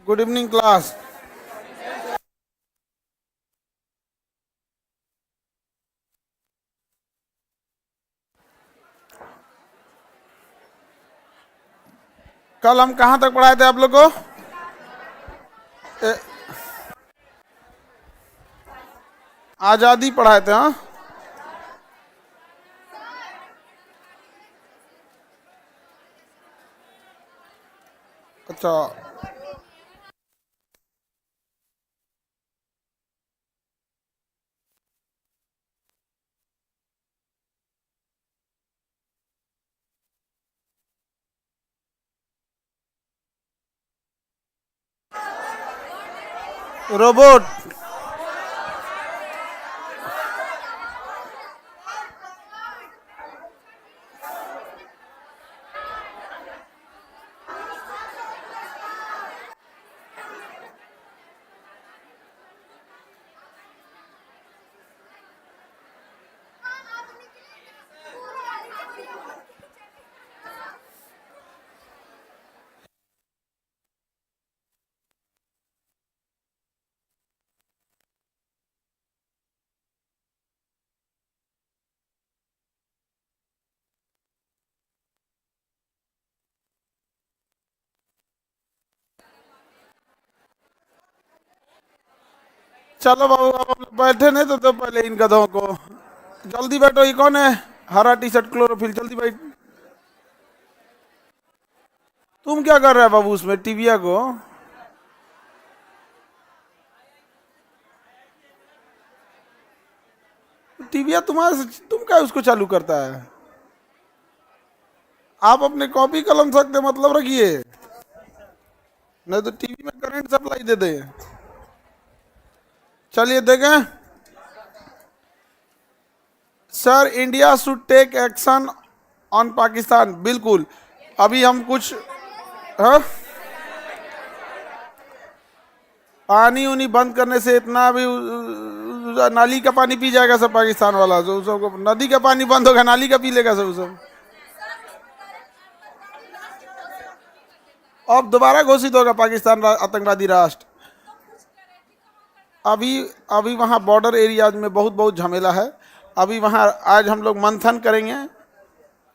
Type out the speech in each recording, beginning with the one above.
Good evening class. कल हम कहाँ तक पढ़ाए थे आप लोग को? आजादी पढ़ाए थे। हाँ, अच्छा। रोबोट। चलो बाबू, अब आप लोग बैठे नहीं तो पहले इन गधों को जल्दी बैठो। ये कौन है? हरा टी शर्ट क्लोरोफिल, जल्दी बैठ। तुम क्या कर रहा है बाबू उसमें टीविया को? टीविया तुम्हारे से, तुम क्या उसको चालू करता है? आप अपने कॉपी कलम सकते मतलब रखिए, नहीं तो टीवी में करंट सप्लाई दे दे। चलिए देखें। Sir, India should take action on Pakistan. बिल्कुल। अभी हम कुछ, हाँ, पानी उनी बंद करने से इतना भी नाली का पानी पी जाएगा सब पाकिस्तान वाला। जो सबको नदी का पानी बंद होगा, नाली का पी लेगा सब। अब दोबारा घोषित होगा पाकिस्तान आतंकवादी राष्ट्र। अभी अभी वहाँ बॉर्डर एरियाज में बहुत झमेला है। अभी वहाँ आज हम लोग मंथन करेंगे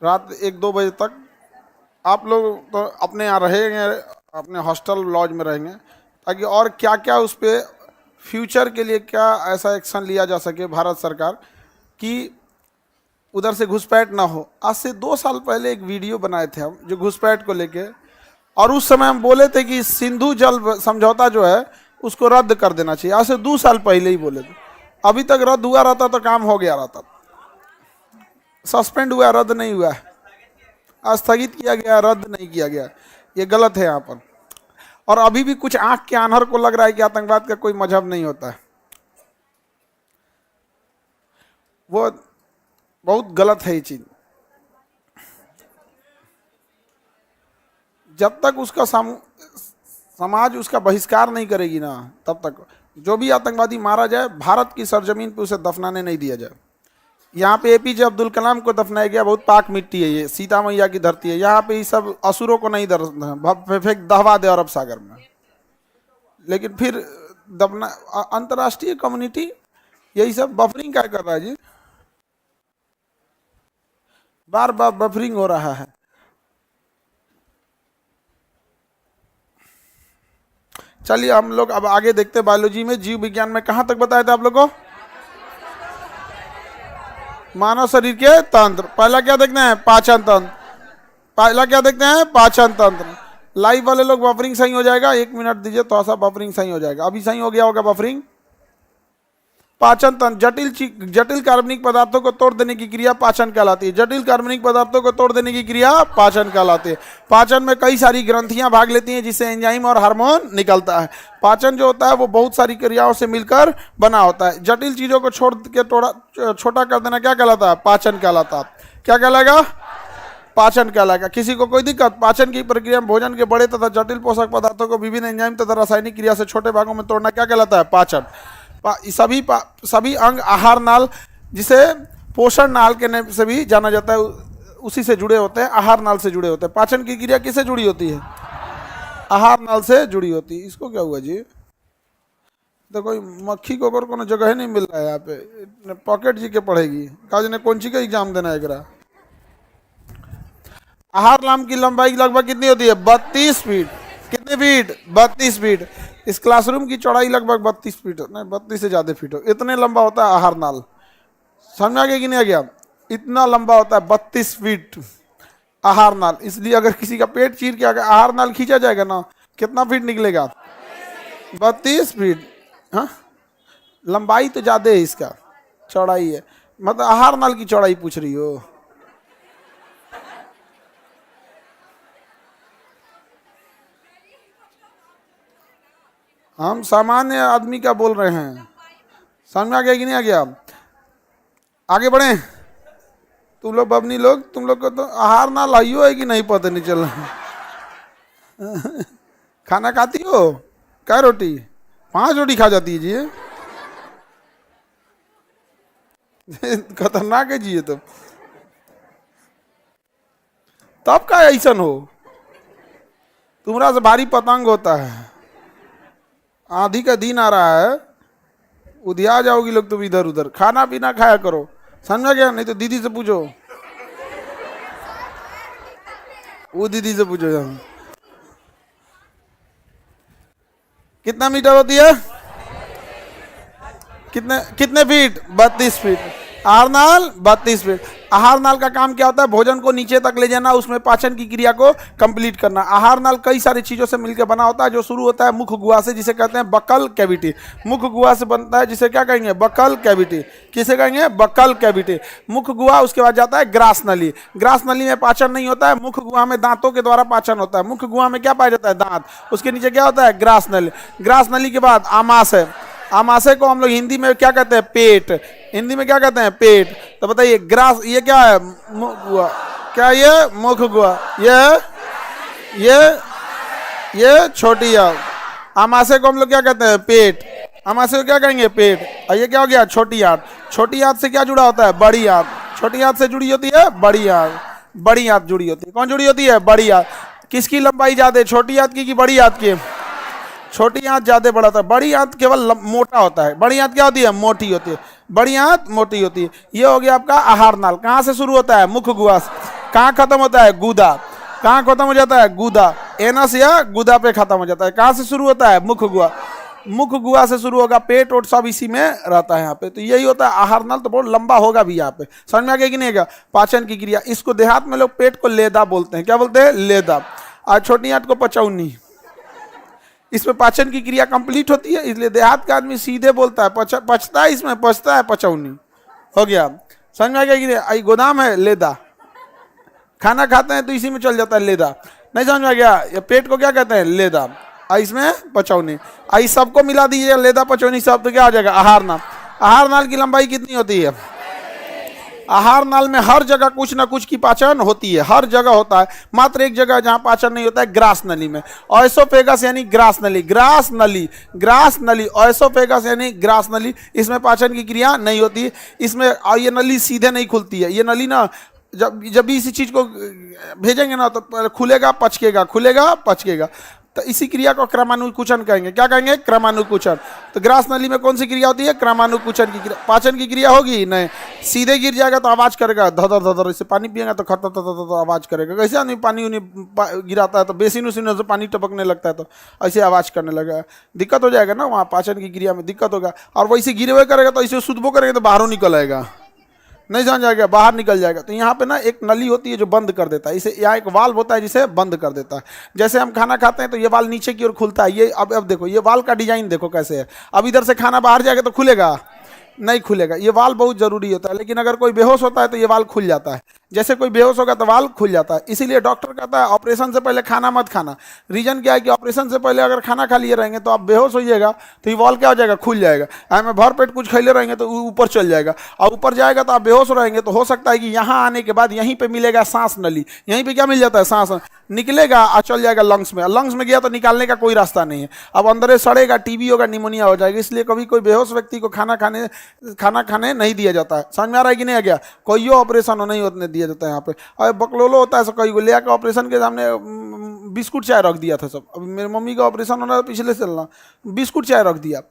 रात 1-2 बजे तक। आप लोग तो अपने यहाँ रहेंगे, अपने हॉस्टल लॉज में रहेंगे, ताकि और क्या क्या उस पर फ्यूचर के लिए क्या ऐसा एक्शन लिया जा सके भारत सरकार कि उधर से घुसपैठ ना हो। आज से 2 साल पहले एक वीडियो बनाए थे हम जो घुसपैठ को लेके, और उस समय हम बोले थे कि सिंधु जल समझौता जो है उसको रद्द कर देना चाहिए। आज से 2 साल पहले ही बोले थे। अभी तक रद्द हुआ रहता तो काम हो गया रहता। सस्पेंड हुआ, रद्द नहीं हुआ, स्थगित किया गया, रद्द नहीं किया गया। ये गलत है यहाँ पर। और अभी भी कुछ आंख के आन्हर को लग रहा है कि आतंकवाद का कोई मजहब नहीं होता है। वो बहुत गलत है ये चीज। जब तक उसका समाज उसका बहिष्कार नहीं करेगी ना, तब तक जो भी आतंकवादी मारा जाए भारत की सरजमीन पे उसे दफनाने नहीं दिया जाए। यहाँ पे एपीजे अब्दुल कलाम को दफनाया गया, बहुत पाक मिट्टी है, ये सीता मैया की धरती है। यहाँ पे ये सब असुरों को नहीं फेंक दहवा दे अरब सागर में। लेकिन फिर दफना अंतर्राष्ट्रीय कम्युनिटी यही सब बफरिंग क्या कर रहा है जी? बार बार बफरिंग हो रहा है। चलिए हम लोग अब आगे देखते हैं। बायोलॉजी में जीव विज्ञान में कहाँ तक बताया था आप लोग को? मानव शरीर के तंत्र। पहला क्या देखते हैं? पाचन तंत्र। पहला क्या देखते हैं? पाचन तंत्र। लाइव वाले लोग बफरिंग सही हो जाएगा, 1 मिनट दीजिए, थोड़ा सा बफरिंग सही हो जाएगा। अभी सही हो गया होगा बफरिंग। पाचन तंत्र, जटिल कार्बनिक पदार्थों को तोड़ देने की क्रिया पाचन कहलाती है। जटिल कार्बनिक पदार्थों को तोड़ देने की क्रिया पाचन कहलाती है। पाचन में कई सारी ग्रंथियां भाग लेती हैं, जिससे एंजाइम और हार्मोन निकलता है। पाचन जो होता है वो बहुत सारी क्रियाओं से मिलकर बना होता है। जटिल चीजों को छोड़ के छोटा कर देना क्या कहलाता है? पाचन कहलाता है। क्या कहलाएगा? पाचन कहलाएगा। किसी को कोई दिक्कत? पाचन की प्रक्रिया में भोजन के बड़े तथा जटिल पोषक पदार्थों को विभिन्न एंजाइम तथा रासायनिक क्रिया से छोटे भागों में तोड़ना क्या कहलाता है? पाचन। सभी अंग आहार नाल, जिसे पोषण नाल के नाम से भी जाना जाता है, उसी से जुड़े होते हैं, आहार नाल से जुड़े होते हैं। पाचन की क्रिया किससे जुड़ी होती है? आहार नाल से जुड़ी होती है। इसको क्या हुआ जी? तो कोई मक्खी को अगर कोनो जगह ही नहीं मिल रहा है यहाँ पे, पॉकेट जी के पढ़ेगी काज ने कौन सी का एग्जाम देना है एकरा। आहार नाल की लंबाई लगभग कितनी होती है? 32 फीट। कितने फीट? 32 फीट। इस क्लासरूम की चौड़ाई लगभग 32 फीट, नहीं 32 से ज्यादा फीट हो, इतने लंबा होता है आहार नाल। समझ आ गया कि नहीं आ गया? इतना लंबा होता है 32 फीट आहार नाल। इसलिए अगर किसी का पेट चीर के अगर आहार नाल खींचा जाएगा ना, कितना फीट निकलेगा? 32 फीट। हाँ, लंबाई तो ज्यादा है, इसका चौड़ाई है, मतलब आहार नाल की चौड़ाई पूछ रही हो। हम सामान्य आदमी का बोल रहे हैं। समझ में आ गया कि नहीं आ गया? आगे बढ़े। तुम लोग बबनी लोग, तुम लोग को तो आहार ना लाइयो है कि नहीं पता नहीं चल रहा। खाना खाती हो? क्या रोटी? 5 रोटी खा जाती है जी। खतरनाक है जी ये तो। तब का ऐसा हो, तुम्हारा से भारी पतंग होता है। आंधी का दिन आ रहा है, उधिया जाओगी लोग तुम इधर उधर। खाना पीना खाया करो, समझा गया? नहीं तो दीदी से पूछो, वो दीदी से पूछो। कितना मीटर होती है? कितने कितने फीट? 32 फीट। आहार नाल 32 फीट। आहार नाल का काम क्या होता है? भोजन को नीचे तक ले जाना, उसमें पाचन की क्रिया को कंप्लीट करना। आहार नाल कई सारी चीजों से मिलकर बना होता है, जो शुरू होता है मुख गुहा से, जिसे कहते हैं बक्कल कैविटी। मुख गुहा से बनता है, जिसे क्या कहेंगे? Buccal cavity. किसे कहेंगे? Buccal cavity. मुख गुहा, उसके बाद जाता है ग्रास नली। ग्रास नली में पाचन नहीं होता है, मुख गुहा में दांतों के द्वारा पाचन होता है। मुख गुहा में क्या पाया जाता है? दांत। उसके नीचे क्या होता है? ग्रास नली। ग्रास नली के बाद आमाशय। आमाशय को हम लोग हिंदी में क्या कहते हैं? पेट। हिंदी में क्या कहते हैं? पेट। तो बताइए, ग्रास ये क्या है? मुख गुहा। क्या ये? मुख गुहा। ये छोटी आंत। आमाशय को हम लोग क्या कहते हैं? पेट। आमाशय को क्या कहेंगे? पेट। और ये क्या हो गया? छोटी आंत। छोटी आंत से क्या जुड़ा होता है? बड़ी आंत। छोटी आंत से जुड़ी होती है बड़ी आंत। बड़ी आंत जुड़ी होती है। कौन जुड़ी होती है? बड़ी आंत। किसकी लंबाई ज्यादा है, छोटी आंत की कि बड़ी आंत की? छोटी आंत ज्यादा बड़ा होता है, बड़ी आंत केवल मोटा होता है। बड़ी आंत क्या होती है? मोटी होती है। बड़ी आंत मोटी होती है। ये हो गया आपका आहार नाल। कहाँ से शुरू होता है? मुख गुहा से। कहाँ खत्म होता है? गूदा। कहाँ खत्म हो जाता है? गूदा। एनस या गूदा पे खत्म हो जाता है। कहाँ से शुरू होता है? मुख गुहा। मुख गुहा से शुरू होगा, पेट ओट सब इसी में रहता है यहाँ पे। तो यही होता है आहार नाल। तो बहुत लंबा होगा भी यहाँ पे। समझ में आ गया कि नहीं? पाचन की क्रिया। इसको देहात में लोग पेट को लेदा बोलते हैं। क्या बोलते हैं? लेदा। और छोटी आंत को पचौनी। इसमें पाचन की क्रिया कंप्लीट होती है, इसलिए देहात का आदमी सीधे बोलता है पचता है, इसमें पचता है पचौनी। हो गया? समझ में आ गया कि नहीं? गोदाम है लेदा। खाना खाते हैं तो इसी में चल जाता है लेदा। नहीं समझ में आ गया? ये पेट को क्या कहते हैं? लेदा। इसमें पचौनी। आई सबको मिला दीजिए, लेदा पचौनी सब, तो क्या आ जाएगा? आहार नाल। आहार नाल की लंबाई कितनी होती है? आहार नाल में हर जगह कुछ ना कुछ की पाचन होती है, हर जगह होता है। मात्र एक जगह जहां पाचन नहीं होता है, ग्रास नली में। ऑयसोफेगस यानी ग्रास नली। ग्रास नली, ग्रास नली। ऑयसोफेगस यानी ग्रास नली। इसमें पाचन की क्रिया नहीं होती। इसमें ये नली सीधे नहीं खुलती है। ये नली ना जब भी इसी चीज को भेजेंगे ना, तो खुलेगा पचकेगा, खुलेगा पचकेगा। तो इसी क्रिया को क्रमानुकुचन कहेंगे। क्या कहेंगे? क्रमानुकुचन। तो ग्रास नली में कौन सी क्रिया होती है? क्रमानुकुचन की क्रिया। पाचन की क्रिया होगी नहीं। सीधे गिर जाएगा तो आवाज करेगा धदर धदर। इससे पानी पिएगा तो खतर खतर आवाज करेगा। कैसे आदमी पानी उन्हें गिराता है तो बेसिन उसिन से पानी टपकने लगता है, तो ऐसे आवाज करने लगेगा। दिक्कत हो जाएगा ना, वहाँ पाचन की क्रिया में दिक्कत होगा। और वैसे गिरवे करेगा तो ऐसे सुधबो करेगा तो बाहरों निकल आएगा। नहीं समझ आ गया? बाहर निकल जाएगा। तो यहाँ पे ना एक नली होती है जो बंद कर देता है इसे। यहाँ एक वाल्व होता है जिसे बंद कर देता है। जैसे हम खाना खाते हैं तो ये वाल्व नीचे की ओर खुलता है। ये अब देखो, ये वाल्व का डिजाइन देखो कैसे है। अब इधर से खाना बाहर जाएगा तो खुलेगा नहीं? खुलेगा। ये वाल्व बहुत जरूरी होता है। लेकिन अगर कोई बेहोश होता है तो ये वाल्व खुल जाता है। जैसे कोई बेहोश होगा तो वाल्व खुल जाता है। इसीलिए डॉक्टर कहता है ऑपरेशन से पहले खाना मत खाना। रीजन क्या है कि ऑपरेशन से पहले अगर खाना खा लिए रहेंगे तो आप बेहोश होइएगा, तो ये वाल्व क्या हो जाएगा? खुल जाएगा। हमें भर पेट कुछ खैले रहेंगे तो ऊपर चल जाएगा, और ऊपर जाएगा तो आप बेहोश रहेंगे। तो हो सकता है कि यहाँ आने के बाद यहीं पे मिलेगा सांस नली। यहीं पे क्या मिल जाता है? सांस निकलेगा और चल जाएगा लंग्स में। लंग्स में गया तो निकालने का कोई रास्ता नहीं है। अब अंदर सड़ेगा, टीबी होगा, निमोनिया हो जाएगा। इसलिए कभी कोई बेहोश व्यक्ति को खाना खाने नहीं दिया जाता है। समझ में आ रहा है कि नहीं आ गया? कोई ऑपरेशन नहीं होने दिया दिया जाता है यहाँ पे। और बकलोलो होता है, सब कई को ले आकर ऑपरेशन के सामने बिस्कुट चाय रख दिया था सब। अभी मेरी मम्मी का ऑपरेशन होना था पिछले चलना, बिस्कुट चाय रख दिया।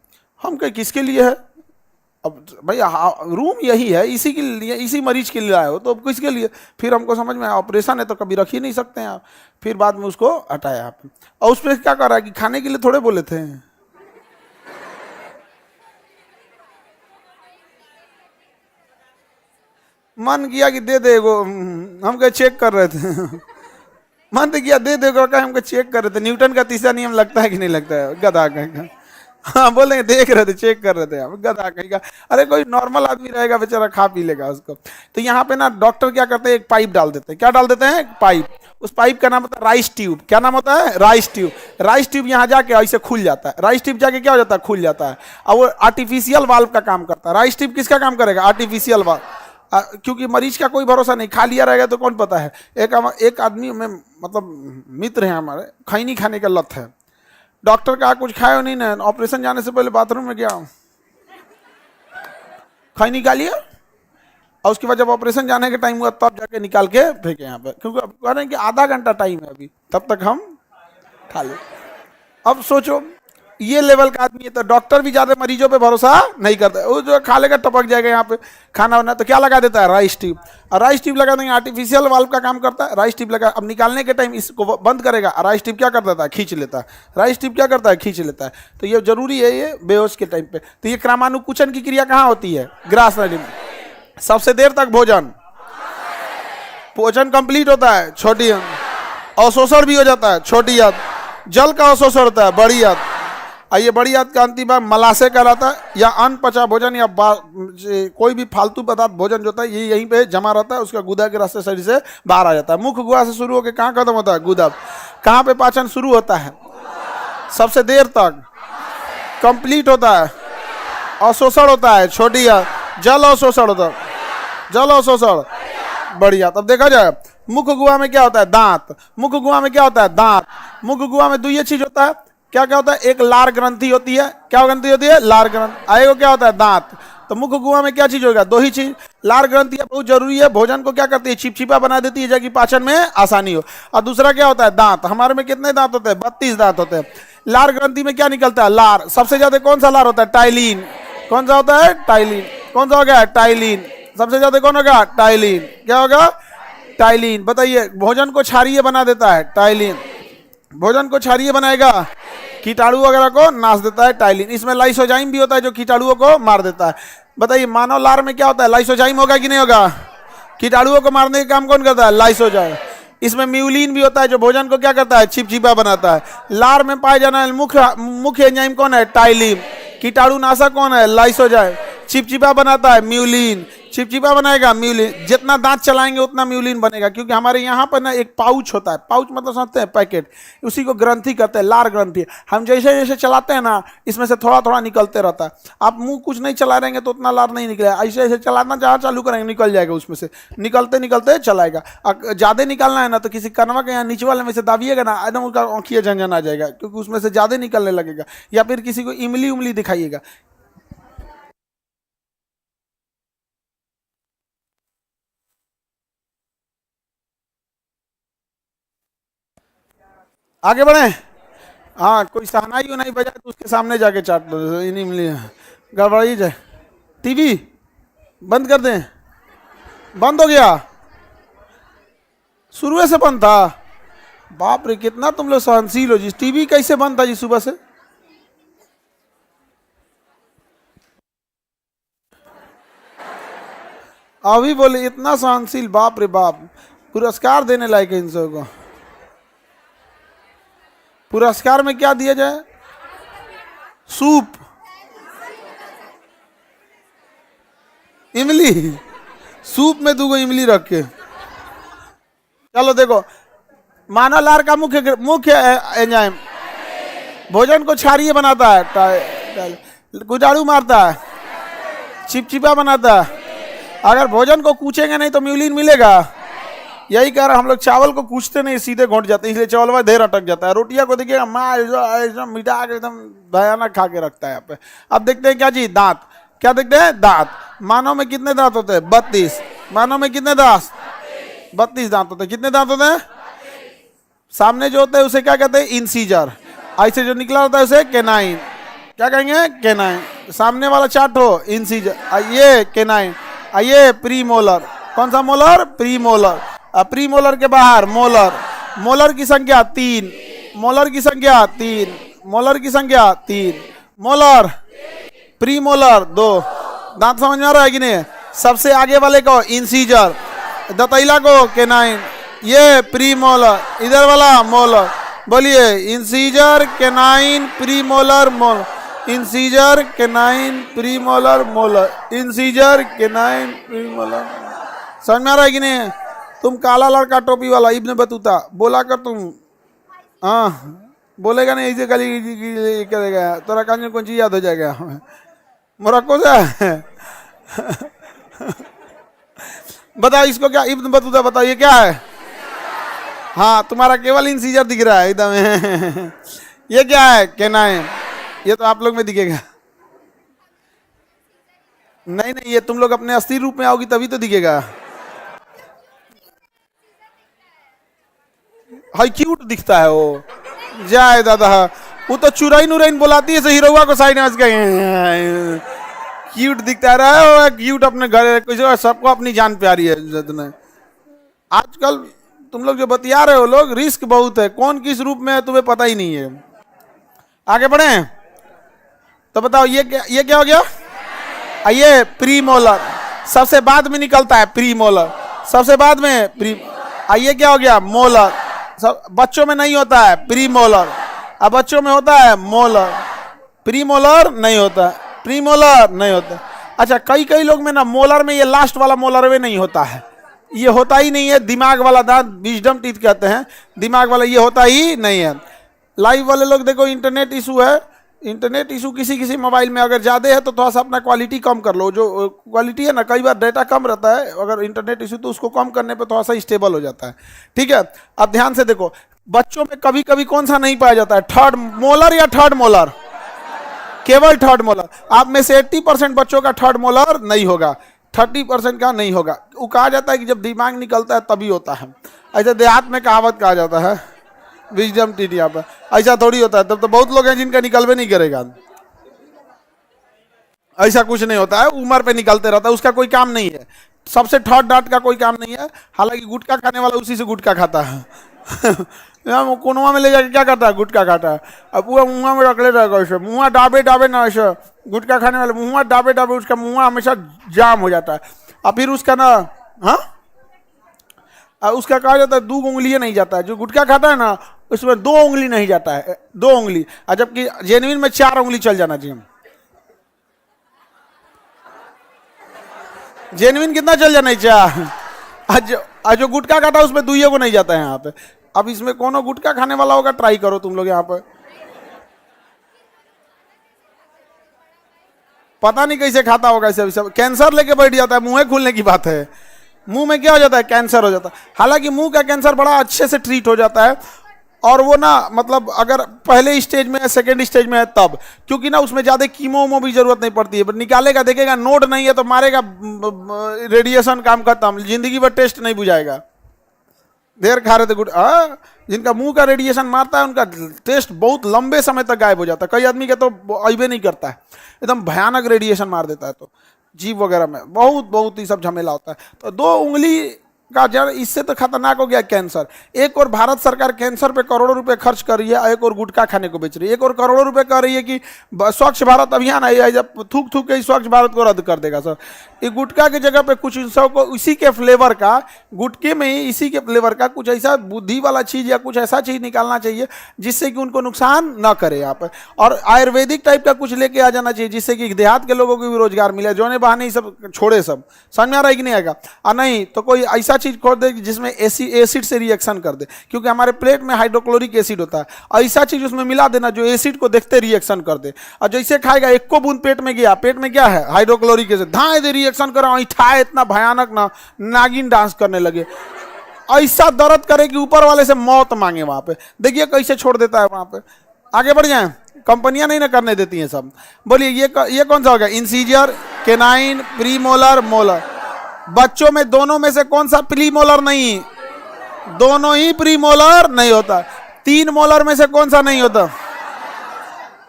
हम कहे किसके लिए है? अब भाई रूम यही है, इसी के लिए, इसी मरीज के लिए आए हो तो अब किसके लिए? फिर हमको समझ में आया ऑपरेशन है तो कभी रख ही नहीं सकते हैं आप। फिर बाद में उसको हटाया आप। और उस पर क्या कर रहा है कि खाने के लिए थोड़े बोले थे। मन किया कि दे दे वो, हम कहे चेक कर रहे थे। मन तो किया दे दे, हमको चेक कर रहे थे। न्यूटन का तीसरा नियम लगता है कि नहीं लगता है? गधा कहेगा। हाँ बोलेंगे देख रहे थे, चेक कर रहे थे हम। गधा कहेगा। अरे कोई नॉर्मल आदमी रहेगा बेचारा, खा पी लेगा उसको। तो यहाँ पे ना डॉक्टर क्या करते हैं, एक पाइप डाल देते हैं। क्या डाल देते हैं? पाइप। उस पाइप का नाम होता है राइस ट्यूब। क्या नाम होता है? Ryle's tube. राइस ट्यूब यहाँ जाके ऐसे खुल जाता है। राइस ट्यूब जाके क्या हो जाता है? खुल जाता है। और वो आर्टिफिशियल वाल्व का काम करता है। राइस ट्यूब किसका काम करेगा? Artificial valve. क्योंकि मरीज का कोई भरोसा नहीं, खा लिया रहेगा तो कौन पता है। एक आदमी में मतलब मित्र है हमारे, खैनी खाने का लत है। डॉक्टर कहा कुछ खाए नहीं ना, ऑपरेशन जाने से पहले बाथरूम में गया, खैनी खा लिया। और उसके बाद जब ऑपरेशन जाने का टाइम हुआ तब जाके निकाल के फेंके यहाँ पे, क्योंकि अब कह रहे हैं कि आधा घंटा टाइम है अभी, तब तक हम खा ले। अब सोचो ये लेवल का आदमी है तो डॉक्टर भी ज्यादा मरीजों पे भरोसा नहीं करता। वो जो खा लेगा टपक जाएगा यहाँ पे खाना वाना, तो क्या लगा देता है? Ryle's tube. और राइस ट्यूब लगा देंगे, आर्टिफिशियल वाल्व का काम करता है। राइस ट्यूब लगा, अब निकालने के टाइम इसको बंद करेगा, राइस ट्यूब क्या कर देता है? खींच लेता है। राइस ट्यूब क्या करता है? खींच लेता है। तो ये जरूरी है ये बेहोश के टाइम पे। तो ये क्रमानुकुचन की क्रिया कहाँ होती है? ग्रास नली में। सबसे देर तक भोजन कंप्लीट होता है छोटी आंत। अवशोषण भी हो जाता है छोटी आंत। जल का अवशोषण होता है बड़ी आंत। ये बड़ी आंत का अंतिम भाग मलाशय कहलाता है, या अनपचा भोजन या कोई भी फालतू पदार्थ भोजन जो होता है ये यहीं पे जमा रहता है, उसका गुदा के रास्ते शरीर से बाहर आ जाता है। मुख गुहा से शुरू होकर कहाँ खत्म होता है? गुदा। कहाँ पे पाचन शुरू होता है? सबसे देर तक कंप्लीट होता है। अवशोषण होता है छोटी आंत। जल अवशोषण होता है, जल अवशोषण बड़ी आंत। अब देखा जाए मुख गुहा में क्या होता है? दांत। मुख गुहा में क्या होता है? दांत। मुख गुहा में दो ये चीज होता है, क्या क्या होता है? एक लार ग्रंथि होती है। क्या ग्रंथि होती है? लार ग्रंथि। आएगा क्या होता है? दांत। तो मुख गुहा में क्या चीज होगा? दो ही चीज। लार ग्रंथि बहुत जरूरी है, भोजन को क्या करती है? चिपचिपा बना देती है ताकि पाचन में आसानी हो। और दूसरा क्या होता है? दांत। हमारे में कितने दांत होते हैं? 32 दांत होते हैं। लार ग्रंथि में क्या निकलता है? लार। सबसे ज्यादा कौन सा लार होता है? टाइलिन। कौन सा होता है? टाइलिन। कौन सा हो गया? टाइलिन। सबसे ज्यादा कौन होगा? टाइलिन। क्या होगा? टाइलिन। बताइए, भोजन को क्षारीय बना देता है टाइलिन। भोजन को क्षारीय बनाएगा, कीटाणु वगैरह को नाश देता है टाइलिन। इसमें लाइसोजाइम भी होता है जो कीटाणुओं को मार देता है। बताइए मानव लार में क्या होता है? लाइसोजाइम होगा कि नहीं होगा? कीटाणुओं को मारने का काम कौन करता है? लाइसोजाइम। इसमें म्यूलिन भी होता है जो भोजन को क्या करता है? चिपचिपा बनाता है। लार में पाए जाने वाले मुख्य एंजाइम कौन है? टाइलिन। कीटाणु नाशक कौन है? लाइसोजाइम। चिपचिपा बनाता है म्यूलिन। चिपचिपा बनाएगा म्यूलिन। जितना दांत चलाएंगे उतना म्यूलिन बनेगा, क्योंकि हमारे यहाँ पर ना एक पाउच होता है। पाउच मतलब समझते हैं? पैकेट। उसी को ग्रंथि कहते हैं, लार ग्रंथि। हम जैसे जैसे चलाते हैं ना, इसमें से थोड़ा थोड़ा निकलते रहता है। आप मुंह कुछ नहीं चला रहेंगे तो उतना लार नहीं निकलेगा। ऐसे ऐसे चलाना जहाँ चालू करेंगे निकल जाएगा, उसमें से निकलते निकलते चलाएगा। ज्यादा निकालना है ना तो किसी कनवा के यहाँ नीचे वाले में से दाबिएगा ना, एकदम उसका आँखिया झंझन आ जाएगा, क्योंकि उसमें से ज्यादा निकलने लगेगा। या फिर किसी को इमली उमली दिखाइएगा। आगे बढ़े। हाँ, कोई शहनाई नहीं बजाए तो उसके सामने जाके चाट दो, नहीं मिली गड़बड़ी जाए। टीवी बंद कर दें। बंद हो गया? शुरू से बंद था? बाप रे, कितना तुम लोग सहनशील हो जी। टीवी कैसे बंद था जी सुबह से? अभी बोले इतना सहनशील, बाप रे बाप। पुरस्कार देने लायक है इन सबको। पुरस्कार में क्या दिया जाए? सूप, इमली। सूप में 2 इमली रख के। चलो देखो, मानव लार का मुख्य मुख्य एंजाइम भोजन को क्षारीय बनाता है, कीटाणु मारता है, चिपचिपा बनाता है। अगर भोजन को कूचेंगे नहीं तो म्यूलिन मिलेगा। यही कारण हम लोग चावल को कूचते नहीं, सीधे घोंट जाते हैं, इसलिए चावल में देर अटक जाता है। रोटियां को देखिएगा माँ एकदम मिटा के एकदम भयानक खा के रखता है यहाँ पे। अब देखते हैं क्या जी? दांत। क्या देखते हैं? दांत। मानव में कितने दांत होते हैं? 32। मानव में कितने दांत? 32 दांत होते हैं। कितने दांत होते हैं? सामने जो होता है उसे क्या कहते हैं? इंसीजर। ऐसे जो निकला होता है उसे केनाइन। क्या कहेंगे? केनाइन। सामने वाला चार्ट हो इंसीजर, ये केनाइन, ये प्रीमोलर। कौन सा मोलर? प्रीमोलर। प्रीमोलर के बाहर मोलर। मोलर की संख्या 3, मोलर की संख्या 3, मोलर की संख्या 3, मोलर प्रीमोलर 2। दांत समझ में आ रहा है कि नहीं? सबसे आगे वाले को इंसीजर, दतैला को केनाइन, ये प्रीमोलर, इधर वाला मोलर। बोलिए incisor, canine, premolar, molar. Incisor, canine, premolar, molar. Incisor, canine, premolar. समझ में आ रहा है कि नहीं? तुम काला लड़का टोपी वाला इब्न बतूता बोला कर तुम, हाँ बोलेगा नहीं ऐसे गली करेगा, तोरा कान में कौन चीज याद हो जाएगा? मोरक्को से बताओ इसको क्या इब्न बतूता, बताओ ये क्या है? हाँ तुम्हारा केवल इंसीजर दिख रहा है एकदम। ये क्या है? केनाइन। ये तो आप लोग में दिखेगा। नहीं नहीं, ये तुम लोग अपने असली रूप में आओगी तभी तो दिखेगा। हाई क्यूट दिखता है वो, जाए दादा। वो तो चुराइन उराइन बुलाती है हीरोवा को साइड में क्यूट दिखता रहा है वो, क्यूट अपने घर, सबको अपनी जान प्यारी है। आजकल तुम लोग जो बतिया रहे हो लोग, रिस्क बहुत है, कौन किस रूप में है तुम्हें पता ही नहीं है। आगे बढ़े तो बताओ ये क्या हो गया? ये प्रीमोलर, सबसे बाद में निकलता है प्रीमोलर, सबसे बाद में ये क्या हो गया? मोलर। सब बच्चों में नहीं होता है प्रीमोलर, अब बच्चों में होता है मोलर। प्रीमोलर नहीं होता, प्रीमोलर नहीं होता। अच्छा कई लोग में ना मोलर में ये लास्ट वाला मोलर में नहीं होता है, ये होता ही नहीं है। दिमाग वाला दांत, विजडम टीथ कहते हैं, दिमाग वाला ये होता ही नहीं है। लाइव वाले लोग देखो, इंटरनेट इशू है, इंटरनेट इशू किसी मोबाइल में अगर ज़्यादा है तो थोड़ा सा अपना क्वालिटी कम कर लो। जो क्वालिटी है ना, कई बार डेटा कम रहता है, अगर इंटरनेट इशू तो उसको कम करने पे थोड़ा सा स्टेबल हो जाता है। ठीक है, अब ध्यान से देखो, बच्चों में कभी कभी कौन सा नहीं पाया जाता है? थर्ड मोलर या थर्ड मोलर? केवल थर्ड मोलर। आप में से 80% बच्चों का थर्ड मोलर नहीं होगा, 30% का नहीं होगा। वो कहा जाता है कि जब दिमाग निकलता है तभी होता है। ऐसे देहात में कहावत कहा जाता है, विजडम टीथ यहाँ पर। ऐसा थोड़ी होता है, तब तो बहुत लोग हैं जिनका निकलवे नहीं करेगा। ऐसा कुछ नहीं होता है, उम्र पे निकलते रहता है, उसका कोई काम नहीं है। सबसे थर्ड डांट का कोई काम नहीं है। हालांकि गुटखा खाने वाला उसी से गुटखा खाता है। कोनवा में ले जाके क्या करता है? गुटखा खाता है। अब पूरा मुँह में रख लेता है, मुँह डाबे ना, ऐसे गुटखा खाने वाले मुँह डाबे उसका मुँह हमेशा जाम हो जाता है। और फिर उसका ना, हाँ उसका कहा जाता है 2 उंगली नहीं जाता है। जो गुटखा खाता है ना उसमें 2 उंगली नहीं जाता है, 2 उंगली, जबकि जेनुइन में 4 उंगली चल जाना चाहिए। जेनुइन कितना चल जाना चाहिए? जो गुटखा खाता है उसमें 2 को नहीं जाता है यहाँ पे। अब इसमें कोनो गुटखा खाने वाला होगा, ट्राई करो तुम लोग यहाँ पर। पता नहीं कैसे खाता होगा इसे, सब कैंसर लेके बैठ जाता है। मुंह खुलने की बात है, मुंह में क्या हो जाता है? कैंसर हो जाता है। हालांकि मुंह का कैंसर बड़ा अच्छे से ट्रीट हो जाता है, और वो ना मतलब अगर पहले स्टेज में है, सेकेंड स्टेज में है तब, क्योंकि ना उसमें ज़्यादा कीमो भी जरूरत नहीं पड़ती है। बट निकालेगा, देखेगा नोड नहीं है तो मारेगा रेडिएशन, काम खत्म, जिंदगी भर टेस्ट नहीं बुझाएगा। देर खा रहे थे गुड, जिनका मुंह का रेडिएशन मारता है उनका टेस्ट बहुत लंबे समय तक गायब हो जाता है। कई आदमी का तो अइबे नहीं करता है, एकदम भयानक रेडिएशन मार देता है। तो जीभ वगैरह में बहुत ही सब झमेला होता है। तो 2 उंगली का जड़, इससे तो खतरनाक हो गया कैंसर। एक और भारत सरकार कैंसर पे करोड़ों रुपए खर्च कर रही है, एक और गुटखा खाने को बेच रही है। एक और करोड़ों रुपए कर रही है कि स्वच्छ भारत अभियान है, जब थूक के स्वच्छ भारत को रद्द कर देगा सर। ये गुटखा की जगह पे कुछ को इसी के फ्लेवर का, गुटके में ही इसी के फ्लेवर का कुछ ऐसा बुद्धि वाला चीज या कुछ ऐसा चीज निकालना चाहिए जिससे कि उनको नुकसान ना करे यहाँ पे। और आयुर्वेदिक टाइप का कुछ लेके आ जाना चाहिए जिससे कि देहात के लोगों को भी रोजगार मिले। जोने बहाने ही सब छोड़े, सब समझ में आ रहा है कि नहीं आएगा? और नहीं तो कोई ऐसा चीज खोल दे जिसमें एसिड से रिएक्शन कर दे, क्योंकि हमारे प्लेट में हाइड्रोक्लोरिक एसिड होता है। ऐसा चीज उसमें मिला देना जो एसिड को देखते रिएक्शन कर दे, और जैसे खाएगा 1 बूंद पेट में गया, पेट में क्या है? हाइड्रोक्लोरिक एसिड, धाए दे रिएक्शन करा, खाए इतना भयानक ना, नागिन डांस करने लगे, ऐसा दर्द करे कि ऊपर वाले से मौत मांगे। वहां पे देखिए कैसे छोड़ देता है। वहां पे आगे बढ़ जाए, कंपनियां नहीं ना करने देती हैं सब। बोलिए ये कौन सा हो गया? Incisor, canine, premolar, molar. बच्चों में दोनों में से कौन सा प्रीमोलर नहीं? दोनों ही प्रीमोलर नहीं होता। 3 मोलर में से कौन सा नहीं होता?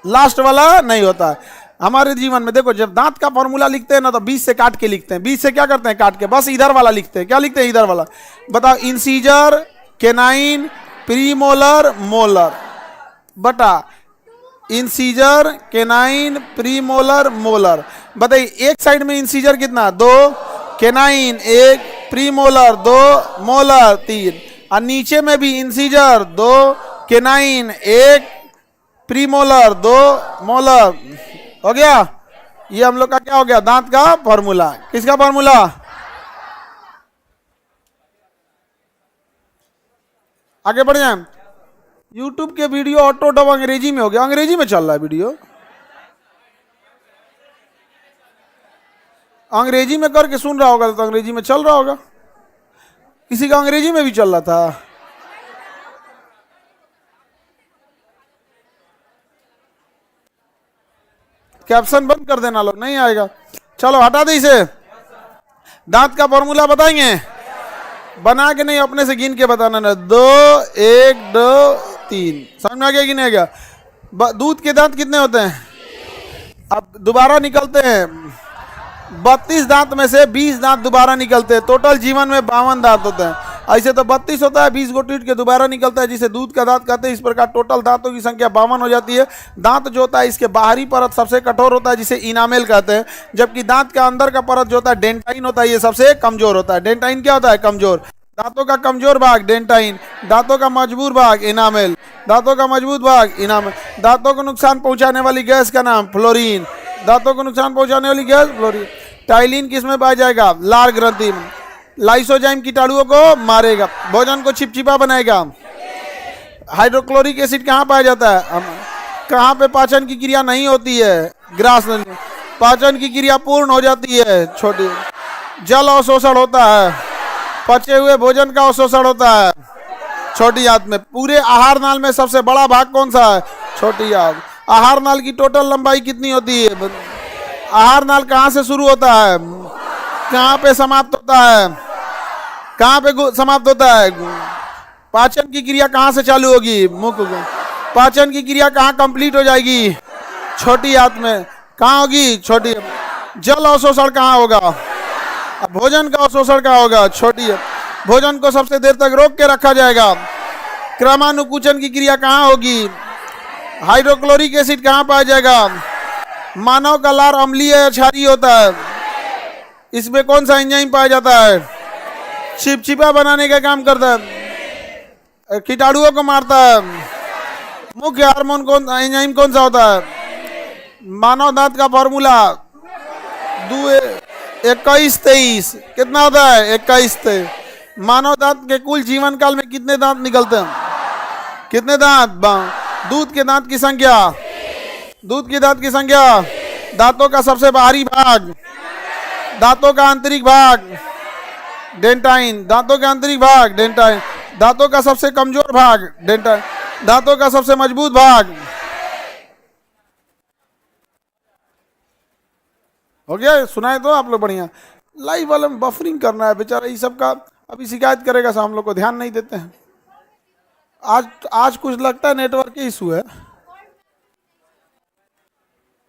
लास्ट वाला नहीं होता। हमारे जीवन में देखो, जब दांत का फॉर्मूला लिखते हैं ना तो 20 से काट के लिखते हैं। 20 से क्या करते हैं? काट के। बस इधर वाला लिखते हैं। क्या लिखते हैं? इधर वाला। बताओ, इंसीजर, केनाइन, प्रीमोलर, मोलर बटा इंसीजर, केनाइन, प्रीमोलर, मोलर। बताइए, एक साइड में इंसीजर कितना? 2, केनाइन 1, प्रीमोलर 2, मोलर 3, और नीचे में भी इंसीजर 2, केनाइन 1, प्रीमोलर 2, मोलर। हो गया? ये हम लोग का क्या हो गया? दांत का फॉर्मूला। किसका फॉर्मूला? आगे बढ़ जाए। YouTube के वीडियो ऑटो डब अंग्रेजी में हो गया। अंग्रेजी में चल रहा है वीडियो। अंग्रेजी में करके सुन रहा होगा तो अंग्रेजी में चल रहा होगा। किसी का अंग्रेजी में भी चल रहा था। कैप्शन बंद कर देना, लोग नहीं आएगा। चलो हटा दे इसे। दांत का फॉर्मूला बताएंगे? बना के नहीं, अपने से गिन के बताना ना। 2, 1, 2, 3। समझ में आ गया कि नहीं आ गया? दूध के दांत कितने होते हैं? अब दोबारा निकलते हैं। 32 दांत में से 20 दांत दोबारा निकलते हैं। टोटल जीवन में 52 दांत होते हैं। ऐसे तो 32 होता है, 20 को टूट के दोबारा निकलता है, जिसे दूध का दांत कहते हैं। इस प्रकार टोटल दांतों की संख्या 52 हो जाती है। दांत जो होता है, इसके बाहरी परत सबसे कठोर होता है, जिसे इनामेल कहते हैं, जबकि दांत का अंदर का परत जो होता है, डेंटाइन होता है, ये सबसे कमजोर होता है। डेंटाइन क्या होता है? कमजोर। दांतों का कमजोर भाग डेंटाइन, दांतों का मजबूत भाग इनामेल, दांतों का मजबूत भाग इनामेल। दांतों को नुकसान पहुंचाने वाली गैस का नाम फ्लोरीन। दांतों को नुकसान पहुंचाने वाली गैस फ्लोरीन। टाइलिन किसमें पाया जाएगा? लार ग्रंथि में। लाइसोजाइम कीटाणुओं को मारेगा, भोजन को चिपचिपा बनाएगा। हाइड्रोक्लोरिक एसिड कहाँ पाया जाता है? कहाँ पे पाचन की क्रिया नहीं होती है? ग्रास नली। पाचन की क्रिया पूर्ण हो जाती है छोटी। जल अवशोषण होता है, पचे हुए भोजन का अवशोषण होता है छोटी आंत में। पूरे आहार नाल में सबसे बड़ा भाग कौन सा है? छोटी आंत। आहार नाल की टोटल लंबाई कितनी होती है? आहार नाल कहाँ से शुरू होता है? कहाँ पे समाप्त होता है? कहाँ पे समाप्त होता है? पाचन की क्रिया कहाँ से चालू होगी? मुख। पाचन की क्रिया कहाँ कंप्लीट हो जाएगी? छोटी आंत में। कहाँ होगी? छोटी। जल अवशोषण कहाँ होगा? भोजन का अवशोषण कहाँ होगा? छोटी। भोजन को सबसे देर तक रोक के रखा जाएगा। क्रमानुकुचन की क्रिया कहाँ होगी? हाइड्रोक्लोरिक एसिड कहाँ पाया जाएगा? मानव का लार अम्लीय या क्षारीय होता है। इसमें कौन सा एंजाइम पाया जाता है? चिपचिपा बनाने का काम करता है, कीटाणुओं को मारता है। मुख्य हार्मोन कौन, एंजाइम कौन सा होता है? मानव दांत का फॉर्मूला 21, 23 कितना होता है? 21, 23। मानव दांत के कुल जीवन काल में कितने दांत निकलते हैं? कितने दांत? दूध के दांत की संख्या। दूध के दांत की संख्या। दांतों का सबसे बाहरी भाग, दांतों का आंतरिक भाग डेंटाइन। दांतों का आंतरिक भाग डेंटाइन। दांतों का सबसे कमजोर भाग डेंटाइन। दांतों का सबसे मजबूत भाग। हो गया? सुनाए तो आप लोग बढ़िया। लाइव वाले में बफरिंग करना है बेचारा, ये सब का अभी शिकायत करेगा, हम लोग को ध्यान नहीं देते हैं। आज कुछ लगता है नेटवर्क के इशू है।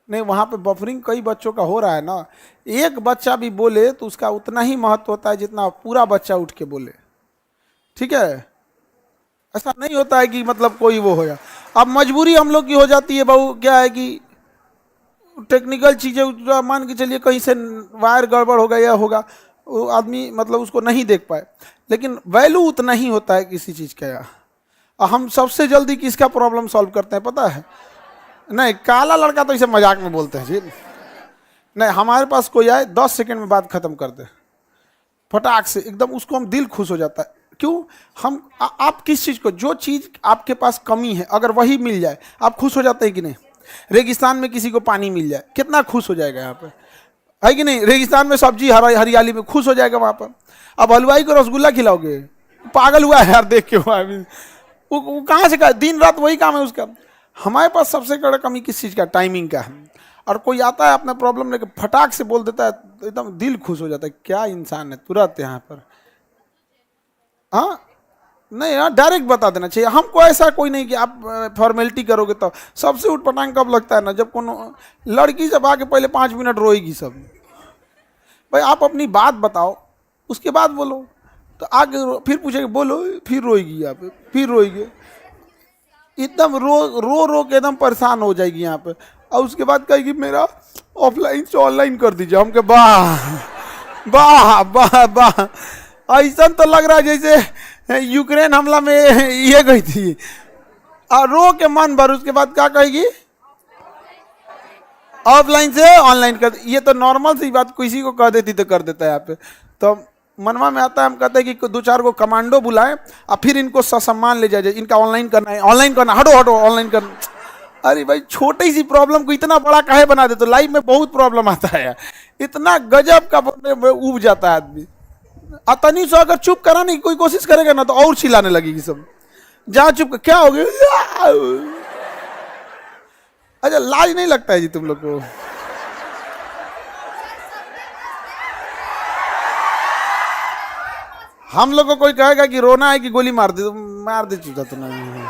नहीं, वहाँ पे बफरिंग कई बच्चों का हो रहा है ना। एक बच्चा भी बोले तो उसका उतना ही महत्व होता है जितना पूरा बच्चा उठ के बोले। ठीक है? ऐसा नहीं होता है कि मतलब कोई वो हो जाए। अब मजबूरी हम लोग की हो जाती है बहू, क्या है कि टेक्निकल चीज़ें मान के चलिए कहीं से वायर गड़बड़ हो गया होगा, वो आदमी मतलब उसको नहीं देख पाए, लेकिन वैल्यू उतना ही होता है किसी चीज़ का। हम सबसे जल्दी किसका प्रॉब्लम सॉल्व करते हैं पता है? नहीं, काला लड़का तो इसे मजाक में बोलते हैं जी। नहीं, हमारे पास कोई आए 10 सेकंड में बात खत्म कर दे फटाक से, एकदम उसको हम दिल खुश हो जाता है। क्यों? हम आप किस चीज़ को, जो चीज़ आपके पास कमी है अगर वही मिल जाए आप खुश हो जाते हैं कि नहीं? रेगिस्तान में किसी को पानी मिल जाए कितना खुश हो जाएगा यहाँ पे, है कि नहीं? रेगिस्तान में सब्जी हरियाली में खुश हो जाएगा वहाँ पर। अब हलवाई को रसगुल्ला खिलाओगे, पागल हुआ है यार देख के। वो कहाँ से, दिन रात वही काम है उसका। हमारे पास सबसे बड़ा कमी किस चीज़ का? टाइमिंग का है। और कोई आता है अपना प्रॉब्लम लेके फटाक से बोल देता है, तो एकदम दिल खुश हो जाता है, क्या इंसान है तुरंत यहाँ पर। हाँ नहीं, हाँ डायरेक्ट बता देना चाहिए हमको, ऐसा कोई नहीं कि आप फॉर्मेलिटी करोगे। तो सबसे उठपटांग कब लगता है ना, जब कोनो लड़की जब आके पहले 5 मिनट रोएगी सब, भाई आप अपनी बात बताओ उसके बाद बोलो। तो आगे फिर पूछेगी बोलो, फिर रोएगी यहाँ पे, फिर रोएगी, एकदम रो के एकदम परेशान हो जाएगी यहाँ पे। और उसके बाद कहेगी मेरा ऑफलाइन से ऑनलाइन कर दीजिए। हम के वाह वाह वाह वाह, ऐसा तो लग रहा है जैसे यूक्रेन हमला में ये गई थी। और रो के मन भर, उसके बाद क्या कहेगी, ऑफलाइन से ऑनलाइन कर। ये तो नॉर्मल सी बात किसी को कह देती तो कर देता है यहाँ पे। तो मनवा में आता है, हम कहते हैं कि 2-4 को कमांडो बुलाएं और फिर इनको ससम्मान ले जाए, इनका ऑनलाइन करना है, ऑनलाइन करना, हटो हटो ऑनलाइन करना। अरे भाई छोटी सी प्रॉब्लम को इतना बड़ा काहे बना देते। तो लाइफ में बहुत प्रॉब्लम आता है यार, इतना गजब का उब जाता है आदमी। अतनी से अगर चुप कराने की कोई कोशिश करेगा ना तो और चिल्लाने लगेगी सब, जहाँ चुप क्या हो गया। अच्छा लाज नहीं लगता है जी तुम लोग को? हम लोग को कोई कहेगा कि रोना है कि गोली मार दे, तो मार दे चुका तो नहीं।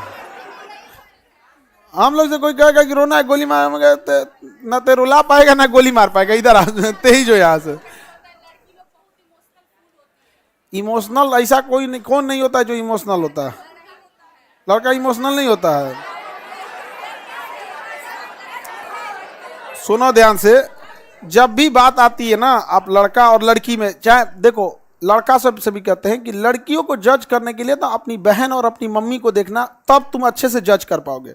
हम लोग से कोई कहेगा कि रोना है गोली मार, ना ते रुला पाएगा ना गोली मार पाएगा, इधर आते ही जो यहाँ से। इमोशनल ऐसा कोई नहीं, कौन नहीं होता है जो इमोशनल होता है? लड़का इमोशनल नहीं होता है। सुनो ध्यान से, जब भी बात आती है ना आप लड़का और लड़की में, चाहे देखो लड़का सबसे भी कहते हैं कि लड़कियों को जज करने के लिए तो अपनी बहन और अपनी मम्मी को देखना, तब तुम अच्छे से जज कर पाओगे।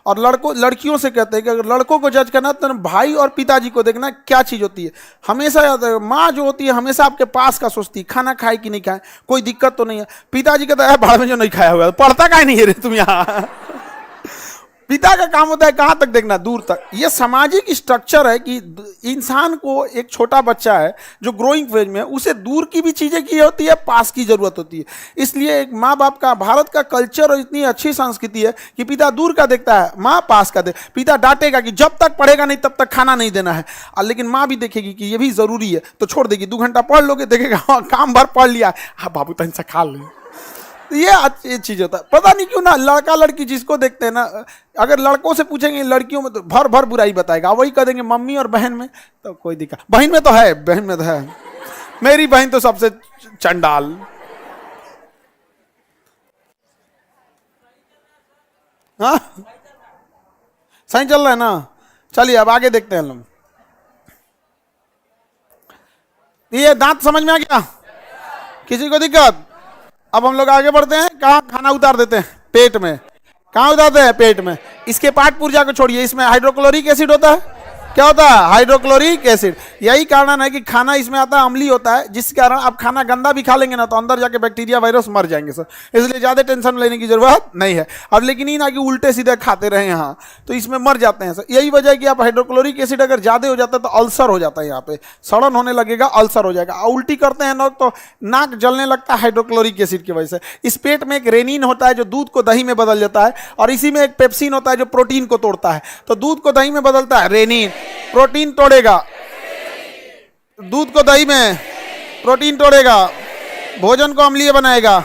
और लड़कियों से कहते हैं कि अगर लड़कों को जज करना तो भाई और पिताजी को देखना क्या चीज़ होती है। हमेशा याद है, माँ जो होती है हमेशा आपके पास का सोचती है, खाना खाए कि नहीं खाए, कोई दिक्कत तो नहीं है। पिताजी कहता है भाड़ में जो नहीं खाया हुआ पढ़ता काहे नहीं है रे तुम यहाँ। पिता का काम होता है कहाँ तक देखना, दूर तक। ये सामाजिक स्ट्रक्चर है कि इंसान को, एक छोटा बच्चा है जो ग्रोइंग फेज में है, उसे दूर की भी चीज़ें की होती है, पास की जरूरत होती है। इसलिए एक माँ बाप का, भारत का कल्चर और इतनी अच्छी संस्कृति है कि पिता दूर का देखता है, माँ पास का दे। पिता डांटेगा कि जब तक पढ़ेगा नहीं तब तक खाना नहीं देना है, लेकिन माँ भी देखेगी कि ये भी जरूरी है तो छोड़ देगी। 2 घंटा पढ़ लोगे, देखेगा हाँ काम भर पढ़ लिया, हाँ बाबू तन से खा ले। ये अच्छी चीज होता है। पता नहीं क्यों ना लड़का लड़की जिसको देखते हैं ना, अगर लड़कों से पूछेंगे लड़कियों में तो भर भर बुराई बताएगा, वही कह देंगे मम्मी और बहन में तो कोई दिक्कत, बहन में तो है, बहन में तो है, मेरी बहन तो सबसे चंडाल। हाँ सही चल रहा है ना। चलिए अब आगे देखते हैं हम। ये दांत समझ में आ गया? किसी को दिक्कत? अब हम लोग आगे बढ़ते हैं। कहाँ खाना उतार देते हैं? पेट में। कहाँ उतारते हैं? पेट में। इसके पाठ पुर्जा को छोड़िए, इसमें हाइड्रोक्लोरिक एसिड होता है। क्या होता है? Hydrochloric acid. यही कारण है कि खाना इसमें आता है अम्लीय होता है, जिस कारण आप खाना गंदा भी खा लेंगे ना तो अंदर जाके बैक्टीरिया वायरस मर जाएंगे सर, इसलिए ज्यादा टेंशन लेने की जरूरत नहीं है। अब लेकिन ये ना कि उल्टे सीधे खाते रहे यहाँ तो इसमें मर जाते हैं सर। यही वजह है कि आप हाइड्रोक्लोरिक एसिड अगर ज्यादा हो जाता है तो अल्सर हो जाता है, यहाँ पे सड़न होने लगेगा, अल्सर हो जाएगा। उल्टी करते हैं लोग तो नाक जलने लगता है हाइड्रोक्लोरिक एसिड की वजह से। इस पेट में एक रेनिन होता है जो दूध को दही में बदल देता है, और इसी में एक पेप्सिन होता है जो प्रोटीन को तोड़ता है। तो दूध को दही में बदलता है रेनिन, प्रोटीन तोड़ेगा, दूध को दही में प्रोटीन तोड़ेगा, भोजन को अम्लीय बनाएगा।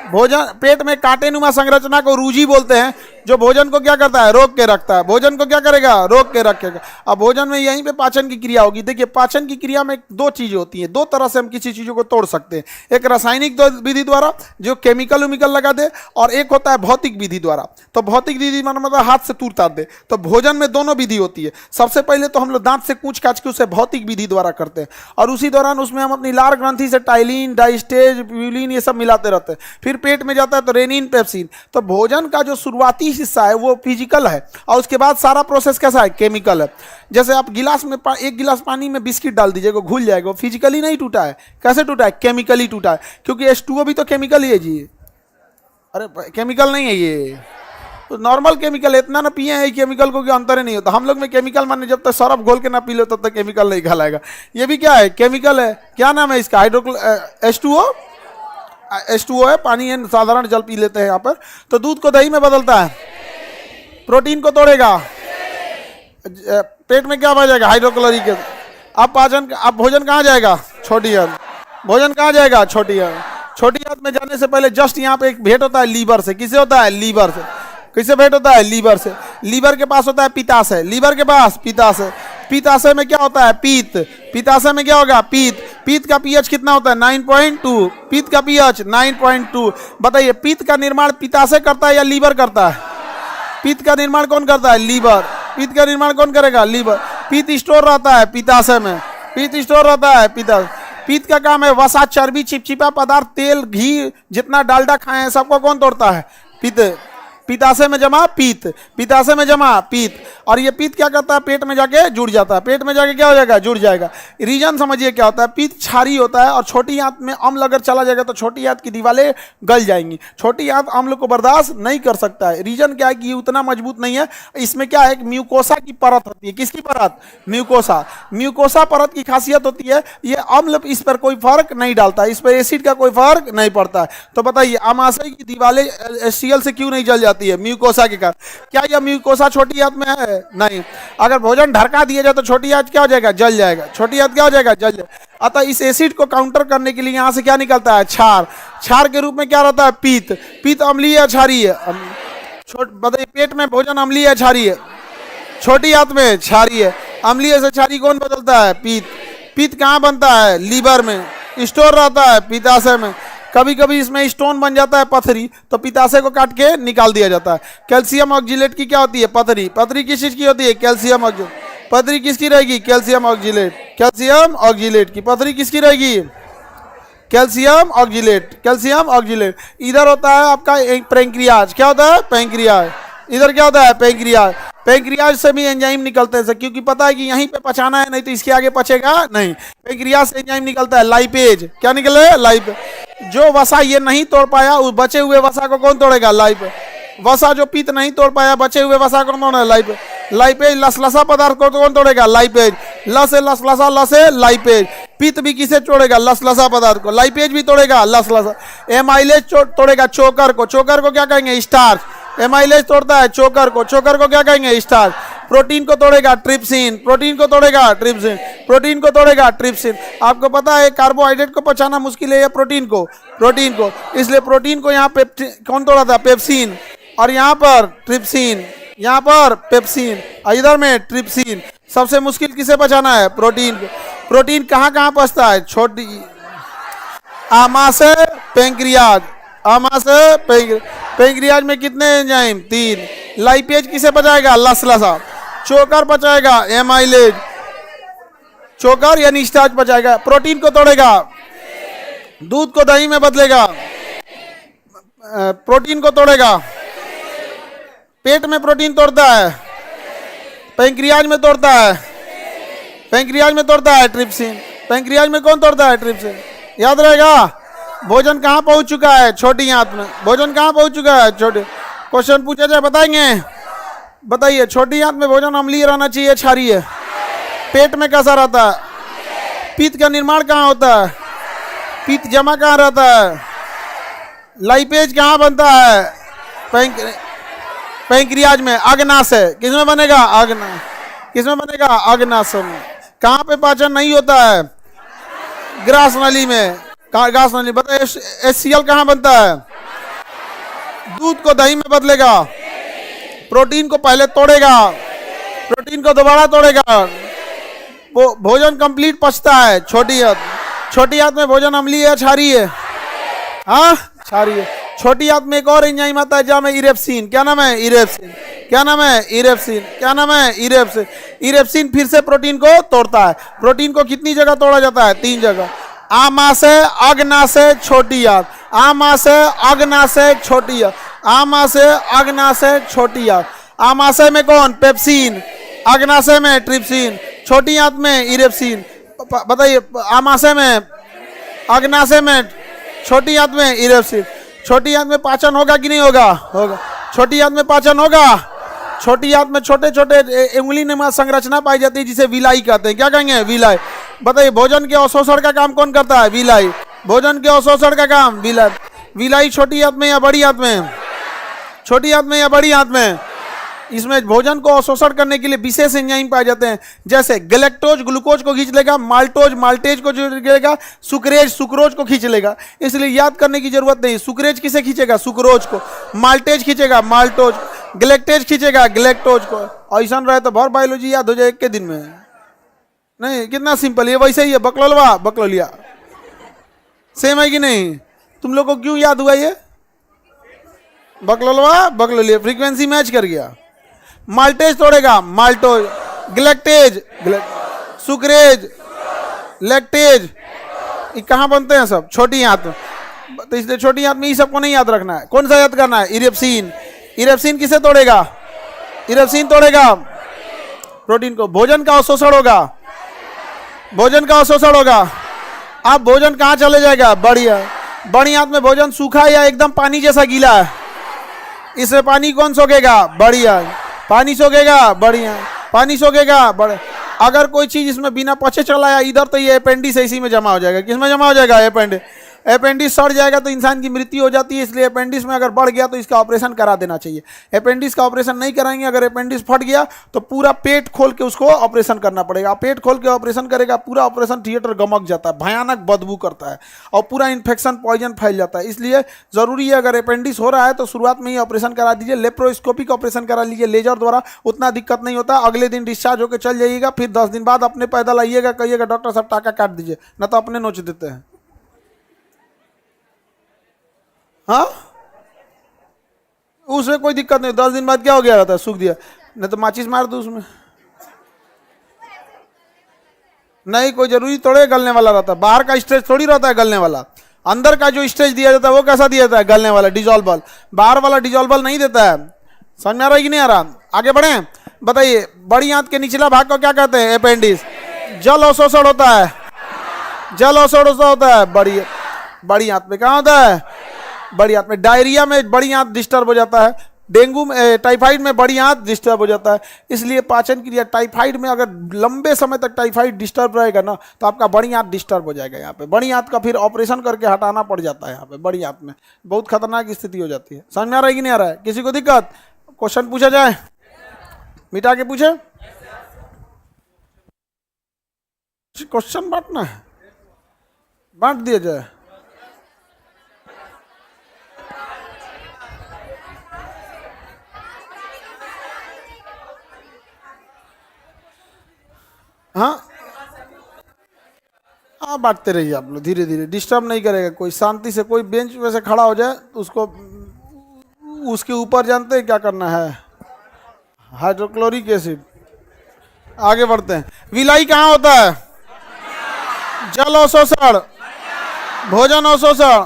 भोजन पेट में कांटेनुमा संरचना को रूजी बोलते हैं, जो भोजन को क्या करता है? रोक के रखता है। भोजन को क्या करेगा? रोक के रखेगा। अब भोजन में यहीं पे पाचन की क्रिया होगी। देखिए पाचन की क्रिया में 2 चीजें होती हैं, 2 तरह से हम किसी चीजों को तोड़ सकते हैं। एक रासायनिक विधि द्वारा जो केमिकल उमिकल लगा दे, और एक होता है भौतिक विधि द्वारा। तो भौतिक विधि मतलब हाथ से तूर तार दे। तो भोजन में दोनों विधि होती है। सबसे पहले तो हम लोग दांत से कूच काच के उसे भौतिक विधि द्वारा करते हैं, और उसी दौरान उसमें हम अपनी लार ग्रंथि से टाइलिन, डाइस्टेज, प्यूलिन ये सब मिलाते रहते हैं। फिर पेट में जाता है तो रेनिन, पेप्सिन। तो भोजन का जो शुरुआती हिस्सा है वो फिजिकल है, और उसके बाद सारा प्रोसेस कैसा है? केमिकल है। जैसे आप गिलास में 1 गिलास पानी में बिस्किट डाल दीजिएगा, घुल जाएगा। फिजिकली नहीं टूटा है, कैसे टूटा है? केमिकली टूटा है, क्योंकि H2O भी तो केमिकल ही है जी। अरे केमिकल नहीं है ये, तो नॉर्मल केमिकल। इतना ना पिए हैं केमिकल को कि अंतर ही नहीं होता। हम लोग में केमिकल माने जब तक सरफ घोल के ना पी लो तब तक केमिकल नहीं कहलाएगा। ये भी क्या है? केमिकल है। क्या नाम है इसका? H2O। H2O है, पानी है, साधारण जल पी लेते हैं यहाँ पर। तो दूध को दही में बदलता है, प्रोटीन को तोड़ेगा, पेट में क्या बचेगा? Hydrochloric acid. अब भोजन कहाँ जाएगा? छोटी आंत। भोजन कहाँ जाएगा? छोटी आंत। छोटी आंत में जाने से पहले जस्ट यहाँ पे एक भेंट होता है लीवर से। किसे होता है? लीवर से। किससे भेंट होता है? लीवर से। लीवर के पास होता है पित्ताशय। लीवर के पास पित्ताशय। पित्ताशय में क्या होता है? पीत। पित्ताशय में क्या होगा? पीत। पीत का पीएच कितना होता है? 9.2। पीत का पीएच 9.2। बताइए पीत का निर्माण पित्ताशय करता है या लीवर करता है? पीत का निर्माण कौन करता है? लीवर। पीत का निर्माण कौन करेगा? लीवर। पीत स्टोर रहता है पित्ताशय में। पीत स्टोर रहता है पित्ताशय। पीत का काम है वसा, चर्बी, चिपचिपा पदार्थ, तेल, घी, जितना डालडा खाए हैं सबको कौन तोड़ता है? पीत। पित्ताशय में जमा पीत। पित्ताशय में जमा पीत। और ये पीत क्या करता है? पेट में जाके जुड़ जाता है। पेट में जाके क्या हो जाएगा? जुड़ जाएगा। रीजन समझिए क्या होता है? पीत क्षारीय होता है और छोटी आंत में अम्ल अगर चला जाएगा तो छोटी आंत की दीवारें गल जाएंगी। छोटी आंत अम्ल को बर्दाश्त नहीं कर सकता है। रीजन क्या है कि ये उतना मजबूत नहीं है। इसमें क्या है? म्यूकोसा की परत होती है। किसकी परत? म्यूकोसा। म्यूकोसा परत की खासियत होती है ये अम्ल इस पर कोई फर्क नहीं डालता, इस पर एसिड का कोई फर्क नहीं पड़ता है। तो बताइए आमाशय की दीवारें HCl से क्यों नहीं जल जाती है? म्यूकोसा के कारण। क्या यह म्यूकोसा छोटी आंत में है? नहीं। अगर भोजन ढरका दिया जाए तो छोटी आंत क्या हो जाएगा? जल जाएगा। छोटी आंत क्या हो जाएगा? जल जाएगा। अतः इस एसिड को काउंटर करने के लिए यहां से क्या निकलता है? क्षार। क्षार के रूप में क्या रहता है? पीत। पीत अम्लीय या क्षारीय? बताइए पेट में भोजन अम्लीय या क्षारीय? छोटी आंत में क्षारीय। अम्लीय से क्षारीय कौन बदलता है? पीत। पीत कहाँ बनता है? लीवर में। स्टोर रहता है पित्ताशय में। कभी कभी इसमें स्टोन बन जाता है पथरी, तो पित्ताशय को काट के निकाल दिया जाता है। कैल्शियम ऑक्जिलेट की क्या होती है? पथरी। पथरी किस चीज की होती है? Calcium oxalate. पथरी किसकी रहेगी? Calcium oxalate. कैल्शियम ऑक्जिलेट की पथरी किसकी रहेगी? Calcium oxalate. Calcium oxalate. इधर होता है आपका पैंक्रियाज। क्या होता है? पैंक्रियाज। इधर क्या होता है? पैंक्रियाज। पैंक्रियाज से भी एंजाइम निकलते हैं क्योंकि पता है कि यहीं पे पचाना है, नहीं तो इसके आगे पचेगा नहीं। पैंक्रियाज से एंजाइम निकलता है लाइपेज। क्या निकले? लाइपेज। जो वसा ये नहीं तोड़ पाया उस बचे हुए वसा को कौन तोड़ेगा? लाइपेज। वसा जो पीत नहीं तोड़ पाया बचे हुए वसा को कौन है? लाइपेज। लाइपेज लसलसा पदार्थ को कौन तोड़ेगा? लाइपेज। लसे लसलसा, लसे लाइपेज। पीत भी किसे तोड़ेगा? लसलसा पदार्थ को। लाइपेज भी तोड़ेगा लसलसा। एमाइलेज तोड़ेगा चोकर को। चोकर को क्या कहेंगे? स्टार्च। एमाइलेज तोड़ता है चोकर को। चोकर को क्या कहेंगे? स्टार्च। प्रोटीन को तोड़ेगा ट्रिप्सिन। प्रोटीन को तोड़ेगा ट्रिप्सिन। प्रोटीन को तोड़ेगा ट्रिप्सिन। आपको पता है कार्बोहाइड्रेट को पचाना मुश्किल है या प्रोटीन को? प्रोटीन को। इसलिए प्रोटीन को यहाँ पे कौन तोड़ा था? पेप्सिन। और यहाँ पर ट्रिप्सिन, यहाँ पर पेप्सिन, इधर में ट्रिप्सिन। सबसे मुश्किल किसे बचाना है? प्रोटीन को। प्रोटीन कहाँ कहाँ पचता है? छोटी आमाशय, पैंक्रियाज। आमाशय, पैंक्रियाज में कितने एंजाइम? 3। लाइपेज किसे बचाएगा? लसलसा। चोकर बचाएगा एमाइलेज। चोकर यानी स्टार्च बचाएगा। प्रोटीन को तोड़ेगा, दूध को दही में बदलेगा। प्रोटीन को तोड़ेगा, पेट में प्रोटीन तोड़ता है, पैंक्रियाज में तोड़ता है। पैंक्रियाज में तोड़ता है ट्रिप्सिन। पैंक्रियाज में कौन तोड़ता है? ट्रिप्सिन। याद रहेगा। भोजन कहाँ पहुंच चुका है? छोटी आंत में। भोजन कहाँ पहुंच चुका है? छोटे। क्वेश्चन पूछा जाए बताएंगे? बताइए छोटी आंत में भोजन अम्लीय रहना चाहिए क्षारीय? पेट में कैसा रहता है? पित्त का निर्माण कहाँ होता है? पित्त जमा कहाँ रहता है? लाइपेज कहाँ बनता है? पैंक्रियाज में। अग्नाशय किसमें बनेगा? अग्ना। किसमें बनेगा? अग्नाशय में। कहाँ पे पाचन नहीं होता है? ग्रास नली में। ग्रास नली। बताइए HCl कहाँ बनता है? दूध को दही में बदलेगा। प्रोटीन को पहले तोड़ेगा, प्रोटीन को दोबारा तोड़ेगा। वो भोजन कंप्लीट पचता है छोटी आंत। छोटी आंत में भोजन अम्लीय है क्षारीय है? हाँ क्षारीय। छोटी आंत में एक और एंजाइम आता है जहाँ में इरेप्सिन। क्या नाम है? इरेप्सिन। क्या नाम है? इरेप्सिन। क्या नाम है? इरेप्सिन। इरेप्सिन फिर से प्रोटीन को तोड़ता है। प्रोटीन को कितनी जगह तोड़ा जाता है? 3 जगह। आमाशय, अग्नाशय, छोटी आंत। आमाशय, अग्नाशय, छोटी आंत। आमाशय, अग्नाशय, छोटी आंत। आमाशय में कौन? पेप्सिन। अग्नाशय में ट्रिप्सिन। छोटी आंत में इरेप्सिन। बताइए आमाशय में, अग्नाशय में, छोटी आंत में इरेप्सिन। छोटी आंत में पाचन होगा कि नहीं होगा? होगा। छोटी आंत में पाचन होगा। छोटी आंत में छोटे छोटे उंगली नुमा संरचना पाई जाती है जिसे विलाई कहते हैं। क्या कहेंगे? विलाई। बताइए भोजन के अवशोषण का काम कौन करता है? विलाई। भोजन के अवशोषण का काम विलाई। विलाई छोटी आंत में या बड़ी आंत में? छोटी आंत में या बड़ी आंत में? इसमें भोजन को अवशोषण करने के लिए विशेष एंजाइम पाए जाते हैं, जैसे गैलेक्टोज ग्लूकोज को खींच लेगा, माल्टोज माल्टेज को खींचेगा, सुक्रेज सुक्रोज को खींच लेगा। इसलिए याद करने की जरूरत नहीं। सुक्रेज किसे खींचेगा? सुक्रोज को। माल्टेज खींचेगा माल्टोज, गैलेक्टेज खींचेगा गैलेक्टोज को। ऐसा रहे तो भर बायोलॉजी याद हो जाए एक के दिन में। नहीं, कितना सिंपल। ये वैसे ही है, बकलोलवा बकलोलिया, सेम है कि नहीं? तुम लोग को क्यों याद हुआ ये? बकलोलवा बकलोलिया, फ्रीक्वेंसी मैच कर गया। माल्टेज तोड़ेगा माल्टोज, ग्लैक्टेज सुक्रेज, लैक्टेज, ये कहाँ बनते हैं? सब छोटी हाथ में। तो इसलिए छोटी हाथ में ये सबको नहीं याद रखना है। कौन सा याद करना है? इरेप्सिन। इरेप्सिन किसे तोड़ेगा? इरेप्सिन तोड़ेगा प्रोटीन को। भोजन का अवशोषण होगा, भोजन का अवशोषण होगा। अब भोजन कहाँ चले जाएगा? बढ़िया। बड़ी हाथ में भोजन सूखा या एकदम पानी जैसा गीला है, इसमें पानी कौन सोखेगा? बढ़िया, पानी सोखेगा। बढ़िया, पानी सोखेगा। बढ़िया। अगर कोई चीज इसमें बिना पचे चला आया इधर, तो ये अपेंडिक्स इसी में जमा हो जाएगा। किसमें जमा हो जाएगा? अपेंडिक्स सड़ जाएगा तो इंसान की मृत्यु हो जाती है। इसलिए अपेंडिक्स में अगर बढ़ गया तो इसका ऑपरेशन करा देना चाहिए। अपेंडिक्स का ऑपरेशन नहीं कराएंगे, अगर अपेंडिक्स फट गया तो पूरा पेट खोल के उसको ऑपरेशन करना पड़ेगा। पेट खोल के ऑपरेशन करेगा, पूरा ऑपरेशन थिएटर गमक जाता है, भयानक बदबू करता है और पूरा इन्फेक्शन पॉइजन फैल जाता है। इसलिए जरूरी है, अगर अपेंडिक्स हो रहा है तो शुरुआत में ही ऑपरेशन करा दीजिए। लेप्रोस्कोपिक ऑपरेशन करा लीजिए लेजर द्वारा, उतना दिक्कत नहीं होता। अगले दिन डिस्चार्ज होकर चल जाइएगा, फिर 10 दिन बाद अपने पैदल आइएगा, कहिएगा डॉक्टर साहब टाका काट दीजिए, ना तो अपने नोच देते हैं। हाँ, उसमें कोई दिक्कत नहीं। 10 दिन बाद क्या हो गया रहता है? सूख दिया, नहीं तो माचिस मार दो उसमें। नहीं, कोई जरूरी थोड़े गलने वाला रहता है। बाहर का स्टेज थोड़ी रहता है गलने वाला। अंदर का जो स्टेज दिया जाता है वो कैसा दिया जाता है? गलने वाला, डिजॉल्बल। बाहर वाला डिजॉल्बल नहीं देता है। समझ में आ रहा है कि नहीं आ रहा? आगे बढ़े, बताइए। बड़ी आंत के निचला भाग को क्या कहते हैं? अपेंडिक्स। जल अवशोषण होता है, जल अवशोषण होता है बड़ी आंत में। कहाँ होता है? बड़ी आंत में। डायरिया में बड़ी आंत डिस्टर्ब हो जाता है। डेंगू में, टाइफाइड में बड़ी आंत डिस्टर्ब हो जाता है। इसलिए पाचन क्रिया, टाइफाइड में अगर लंबे समय तक टाइफाइड डिस्टर्ब रहेगा ना, तो आपका बड़ी आंत डिस्टर्ब हो जाएगा। यहाँ पे बड़ी आंत का फिर ऑपरेशन करके हटाना पड़ जाता है। यहाँ पे बड़ी आंत में बहुत खतरनाक स्थिति हो जाती है। समझ में आ रहा है कि नहीं आ रहा है? किसी को दिक्कत? क्वेश्चन पूछा जाए, मिटा के पूछे। क्वेश्चन बांटना है, बांट दिया जाए। हाँ हाँ, बांटते रहिए आप लोग धीरे धीरे, डिस्टर्ब नहीं करेगा कोई। शांति से कोई बेंच पे से खड़ा हो जाए तो उसको, उसके ऊपर जानते हैं क्या करना है? Hydrochloric acid. आगे बढ़ते हैं। विलाई कहाँ होता है? जल अवशोषण, भोजन अवशोषण।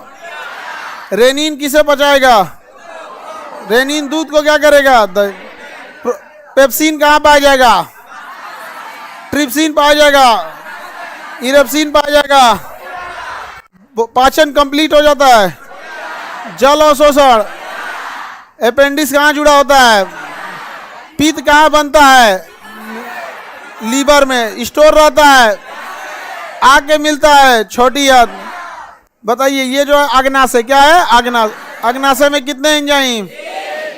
रेनिन किसे पचाएगा? रेनिन दूध को क्या करेगा? पेप्सिन कहाँ पाया जाएगा? ट्रिप्सिन पाया जाएगा, इरेप्सिन पाया जाएगा। पाचन कंप्लीट हो जाता है। जल अवशोषण। अपेंडिक्स कहाँ जुड़ा होता है? पित्त कहाँ बनता है? लीवर में स्टोर रहता है, आके मिलता है छोटी आंत। बताइए, ये जो अग्नाशय क्या है? अग्नाशय में कितने एंजाइम?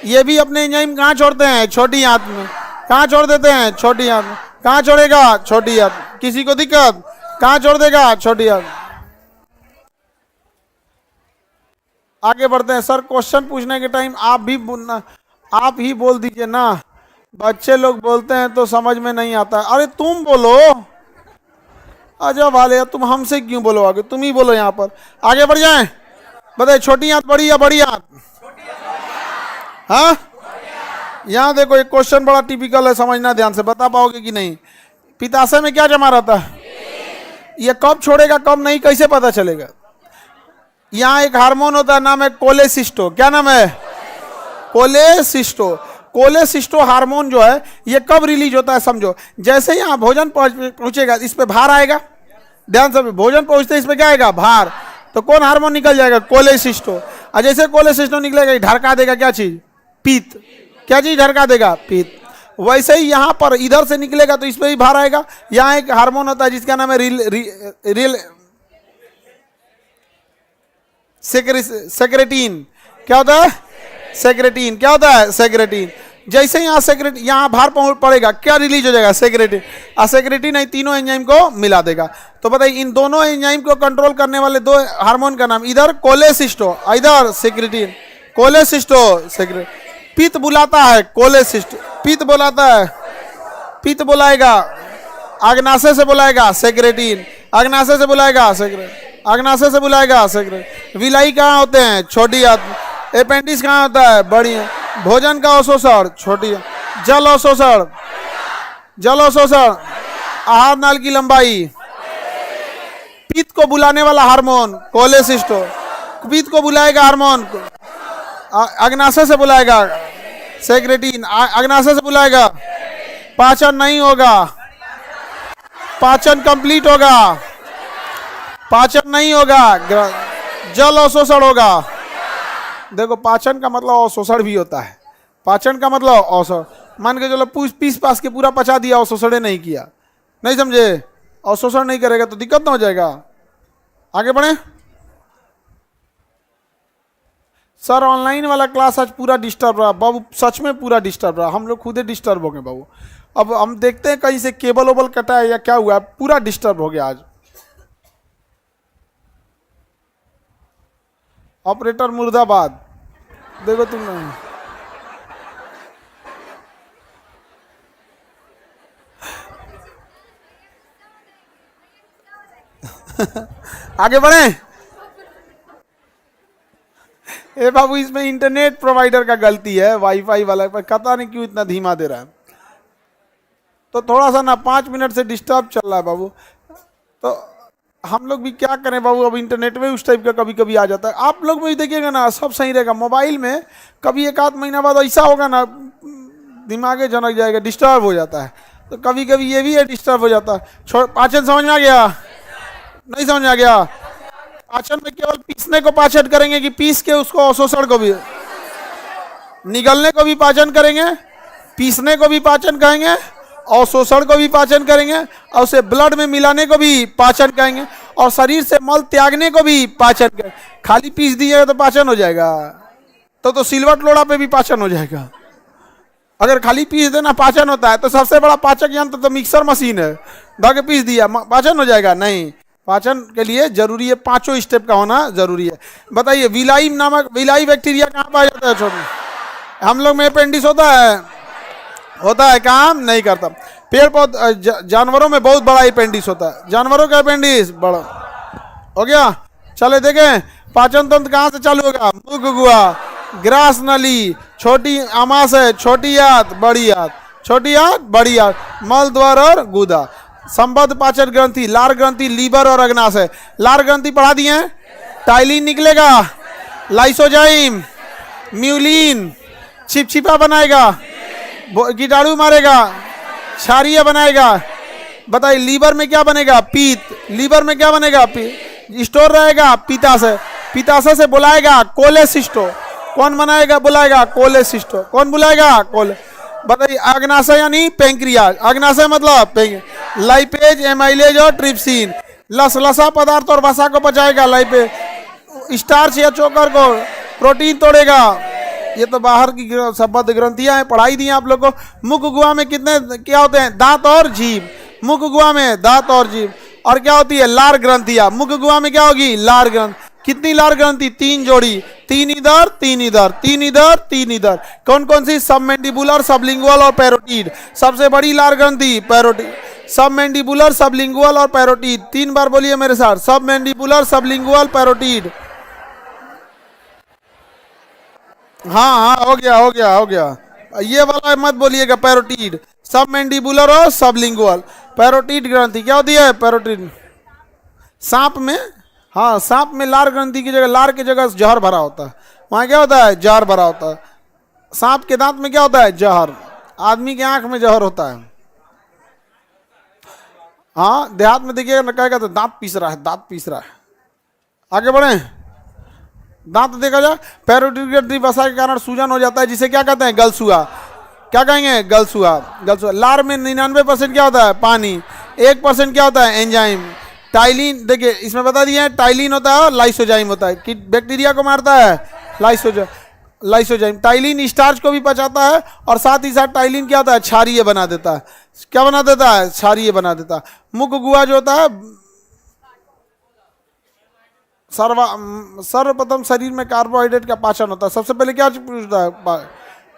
ये भी अपने एंजाइम कहाँ छोड़ते हैं? छोटी आंत में। कहाँ छोड़ देते हैं? छोटी आंत में। कहाँ छोड़ेगा? छोटी आंत। किसी को दिक्कत? कहाँ छोड़ देगा? छोटी आंत। आगे बढ़ते हैं। सर, क्वेश्चन पूछने के टाइम आप ही बोल दीजिए ना। बच्चे लोग बोलते हैं तो समझ में नहीं आता। अरे तुम बोलो। अजब हाल है, तुम हमसे क्यों बोलो? आगे तुम ही बोलो। यहाँ पर आगे बढ़ जाएं। बताइए, छोटी आंत बड़ी या बड़ी आंत? हाँ, यहाँ देखो, एक क्वेश्चन बड़ा टिपिकल है, समझना ध्यान से। बता पाओगे कि नहीं? पित्ताशय में क्या जमा रहता है? ये कब छोड़ेगा कब नहीं कैसे पता चलेगा? यहाँ एक हार्मोन होता है, नाम है कोलेसिस्टो। क्या नाम है? कोलेसिस्टो। कोलेसिस्टो हार्मोन जो है ये कब रिलीज होता है? समझो, जैसे यहाँ भोजन पहुंचेगा इस पे भार आएगा। ध्यान से, भोजन पहुंचते इस पे क्या आएगा? भार। तो कौन हार्मोन निकल जाएगा? कोलेसिस्टो। और जैसे कोलेसिस्टो निकलेगा, ढरका देगा क्या चीज? पित्त। क्या चीज ढरका देगा? पित्त। वैसे ही यहाँ पर इधर से निकलेगा तो इस पे ही भार आएगा। यहाँ एक हार्मोन होता है जिसका नाम है सेक्रेटिन। क्या होता है? सेक्रेटिन। क्या होता है? सेक्रेटिन। जैसे ही यहाँ सेक्रेटरी, यहाँ भार पड़ेगा, क्या रिलीज हो जाएगा? सेक्रेटरी। असेक्रेटरी नहीं, तीनों एंजाइम को मिला देगा। तो बताइए इन दोनों एंजाइम को कंट्रोल करने वाले दो हार्मोन का नाम, इधर कोलेसिस्टो, इधर सेक्रेटिन। कोलेसिस्टो सेक्रेट, पित्त बुलाता है कोलेसिस्ट, पित्त बुलाता है, पित्त बुलाएगा, अग्नाशय से बुलाएगा सेक्रेटिन, अग्नाशय से बुलाएगा सेक्रेट, अग्नाशय से बुलाएगा सेक्रेट। विलाई कहाँ होते हैं? छोटी आंत। अपेंडिक्स कहाँ होता है? बड़ी। भोजन का अवशोषण छोटी। जल अवशोषण, जल अवशोषण, आहार नाल की लंबाई, पित्त को बुलाने वाला हार्मोन कोलेसिस्टो, पित्त को बुलाएगा हार्मोन, अग्नाशय से बुलाएगा सेक्रेटिन, अग्नाशय से बुलाएगा, पाचन नहीं होगा, पाचन कंप्लीट होगा, पाचन नहीं होगा, जल अवशोषण होगा। देखो पाचन का मतलब अवशोषण भी होता है, पाचन का मतलब अवशोषण। मान के चलो पीस पास के पूरा पचा दिया, अवशोषण नहीं किया, नहीं समझे? अवशोषण नहीं करेगा तो दिक्कत ना हो जाएगा। आगे बढ़े सर। ऑनलाइन वाला क्लास आज पूरा डिस्टर्ब रहा बाबू, सच में पूरा डिस्टर्ब रहा, हम लोग खुद ही डिस्टर्ब हो गए बाबू। अब हम देखते हैं कहीं से केबल ओबल कटा है या क्या हुआ, पूरा डिस्टर्ब हो गया आज। ऑपरेटर मुर्दाबाद, देखो तुम आगे बढ़े। ए बाबू इसमें इंटरनेट प्रोवाइडर का गलती है, वाईफाई वाला पता नहीं क्यों इतना धीमा दे रहा है। तो थोड़ा सा ना 5 मिनट से डिस्टर्ब चल रहा है बाबू। तो हम लोग भी क्या करें बाबू, अब इंटरनेट में उस टाइप का कभी कभी आ जाता है। आप लोग भी देखिएगा ना, सब सही रहेगा। मोबाइल में कभी 1 आध महीना बाद ऐसा होगा ना, दिमागे जनक जाएगा, डिस्टर्ब हो जाता है। तो कभी कभी ये भी है, डिस्टर्ब हो जाता है। पाचन समझ में आ गया? नहीं समझ में आ गया? पाचन में केवल पीसने को पाचन करेंगे कि पीस के उसको अवशोषण को भी, निगलने को भी पाचन करेंगे, पीसने को भी पाचन कहेंगे, अवशोषण को भी पाचन करेंगे, और उसे ब्लड में मिलाने को भी पाचन कहेंगे, और शरीर से मल त्यागने को भी पाचन करेंगे। खाली पीस दीजिएगा तो पाचन हो जाएगा? तो सिलवट लोढ़ा पे भी पाचन हो जाएगा। अगर खाली पीस देना पाचन होता है तो सबसे बड़ा पाचक यंत्र तो मिक्सर मशीन है, धागे पीस दिया पाचन हो जाएगा? नहीं, पाचन के लिए जरूरी है 5 स्टेप का होना जरूरी है। बताइए विलाई नामक, विलाई बैक्टीरिया कहाँ पाया जाता है? छोटे हम लोग में अपेंडिक्स होता है, काम नहीं करता। पेड़ पौधे, जानवरों में बहुत बड़ा अपेंडिक्स होता है, जानवरों का अपेंडिक्स बड़ा हो गया। चले देखें पाचन तंत्र कहाँ से चालू होगा? मुख गुहा, ग्रास नली, छोटी आमाशय, छोटी आंत, बड़ी आंत, छोटी आंत, बड़ी आंत, मल द्वार और गुदा, संबद्ध पाचन ग्रंथि, लार ग्रंथि, लीवर और अग्नाशय। लार ग्रंथि पढ़ा दिए, टाइलिन निकलेगा, लाइसोजाइम, म्यूलिन, छिपछिपा बनाएगा, कीटाणु मारेगा, क्षारीय बनाएगा। बताइए लीवर में क्या बनेगा? पीत। लीवर में क्या बनेगा? स्टोर रहेगा पित्ताशय, पित्ताशय से बुलाएगा कोलेसिस्टो। कौन बनाएगा? बुलाएगा कोलेसिस्टो। कौन बुलाएगा? कोले। बताइए अग्नाशय यानी पेंक्रियाज, अग्नाशय मतलब लाइपेज, एमाइलेज और ट्रिप्सिन। लसा पदार्थ और वसा को पचाएगा, लाइपेज। स्टार्च या चोकर को प्रोटीन तोड़ेगा। ये तो बाहर की संबद्ध ग्रंथियां हैं, पढ़ाई दी आप लोग को। मुख गुहा में कितने क्या होते हैं? दांत और जीभ। मुख गुहा में दांत और जीभ। और क्या होती है? लार ग्रंथियां। मुख गुहा में क्या होगी? लार ग्रंथि। कितनी लार ग्रंथि? 3 जोड़ी, 3 इधर 3 इधर, 3 इधर 3 इधर। कौन कौन सी? सबमेंडिबुलर, सबलिंगुअल और पैरोटिड। सबसे बड़ी लार ग्रंथि पैरोटिड, सबमेंडिबुलर, सबलिंगुअल और पैरोटिड। 3 बार बोलिए मेरे साथ, सबमेंडिबुलर, सबलिंगुअल, पैरोटिड। हाँ, हो गया। ये वाला मत बोलिएगा पैरोटिड, सबमेंडिबुलर और सबलिंगुअल। पैरोटिड ग्रंथि क्या होती है? पैरोटिड। सांप में, हाँ सांप में लार ग्रंथि की जगह, लार की जगह जहर भरा होता है। वहाँ क्या होता है? जहर भरा होता है। सांप के दांत में क्या होता है? जहर। आदमी के आंख में जहर होता है। हाँ देहात में देखिएगा ना, कहेगा तो दांत पीस रहा है। आगे बढ़े, दांत देखा जाए। पैरोटिड ग्रंथि वसा के कारण सूजन हो जाता है, जिसे क्या कहते हैं? गलसुआ। क्या कहेंगे? गलसुआ। लार में 99% क्या होता है? पानी। 1% क्या होता है? एंजाइम। टाइलिन, देखिए इसमें बता दिया है, टाइलिन होता है और लाइसोजाइम होता है। कि बैक्टीरिया को मारता है लाइसोजाइम। लाइसोजाइम। टाइलिन स्टार्च को भी पचाता है और साथ ही साथ टाइलिन क्या होता है, क्षारीय बना देता है। क्या बना देता है, क्षारीय बना देता है। मुख गुहा जो होता है, सर्वप्रथम शरीर में कार्बोहाइड्रेट का पाचन होता है। सबसे पहले क्या पूछता है,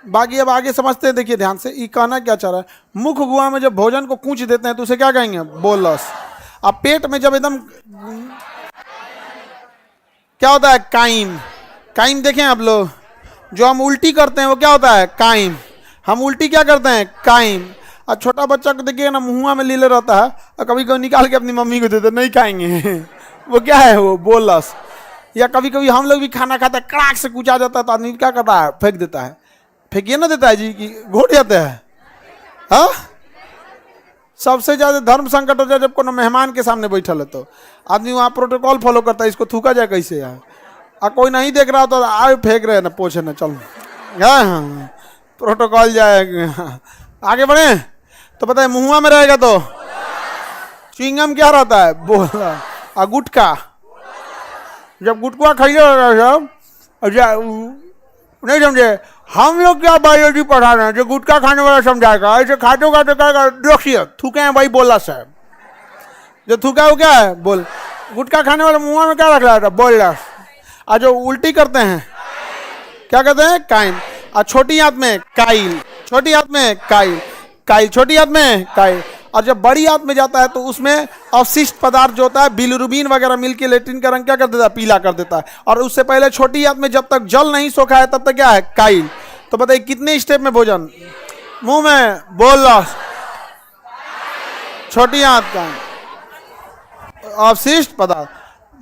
बाकी अब आगे समझते हैं, देखिए ध्यान से। ये कहना क्या चाह रहा है, मुख गुहा में जब भोजन को कूच देते हैं तो उसे क्या कहेंगे, बोलस। अब पेट में जब एकदम क्या होता है, काइम। काइम देखें आप लोग, जो हम उल्टी करते हैं वो क्या होता है, काइम। हम उल्टी क्या करते हैं, काइम। और छोटा बच्चा को देखिए ना, मुँह में लीले रहता है और कभी कभी निकाल के अपनी मम्मी को देते, नहीं खाएंगे वो क्या है, वो बोलस। या कभी कभी हम लोग भी खाना खाते हैं, कड़ाक से कूचा जाता है तो आदमी क्या करता है, फेंक देता है। फेंकिए ना देता है जी, कि घोट जाते हैं। हाँ, सबसे ज्यादा धर्म संकट हो जाए जब कोनो मेहमान के सामने बैठल है तो आदमी वहाँ प्रोटोकॉल फॉलो करता है, इसको थूका जाए कैसे यार। और कोई नहीं देख रहा तो आए फेंक रहे ना, पोछे ना, चल हाँ प्रोटोकॉल जाएगा। आगे बढ़े तो बताए, मुहुआ में रहेगा तो च्युइंगम क्या रहता है, बोला। और गुटखा, जब गुटखा खाइए सब नहीं समझे, हम लोग क्या बायोलॉजी पढ़ा रहे हैं, जो गुटखा खाने वाला समझाएगा, ऐसे खाते खाते कहेगा देखिए थूके हैं भाई, बोला साहब। जो थूका वो क्या है, बोल। गुटखा खाने वाला मुंह में क्या रख रहा था, बोला। और जो उल्टी करते हैं क्या कहते हैं, काइम। और छोटी हाथ में काइल, छोटी हाथ में काइल, काइल छोटी हाथ में काइल। और जब बड़ी हाथ में जाता है तो उसमें अवशिष्ट पदार्थ जो होता है, बिलिरुबिन वगैरह मिलके लेट्रिन का रंग क्या कर देता है, पीला कर देता है। और उससे पहले छोटी हाथ में जब तक जल नहीं सोखा है तब तक क्या है, काइल। तो बताइए कितने स्टेप में भोजन, मुंह में बोला, छोटी हाथ का अवशिष्ट पदार्थ।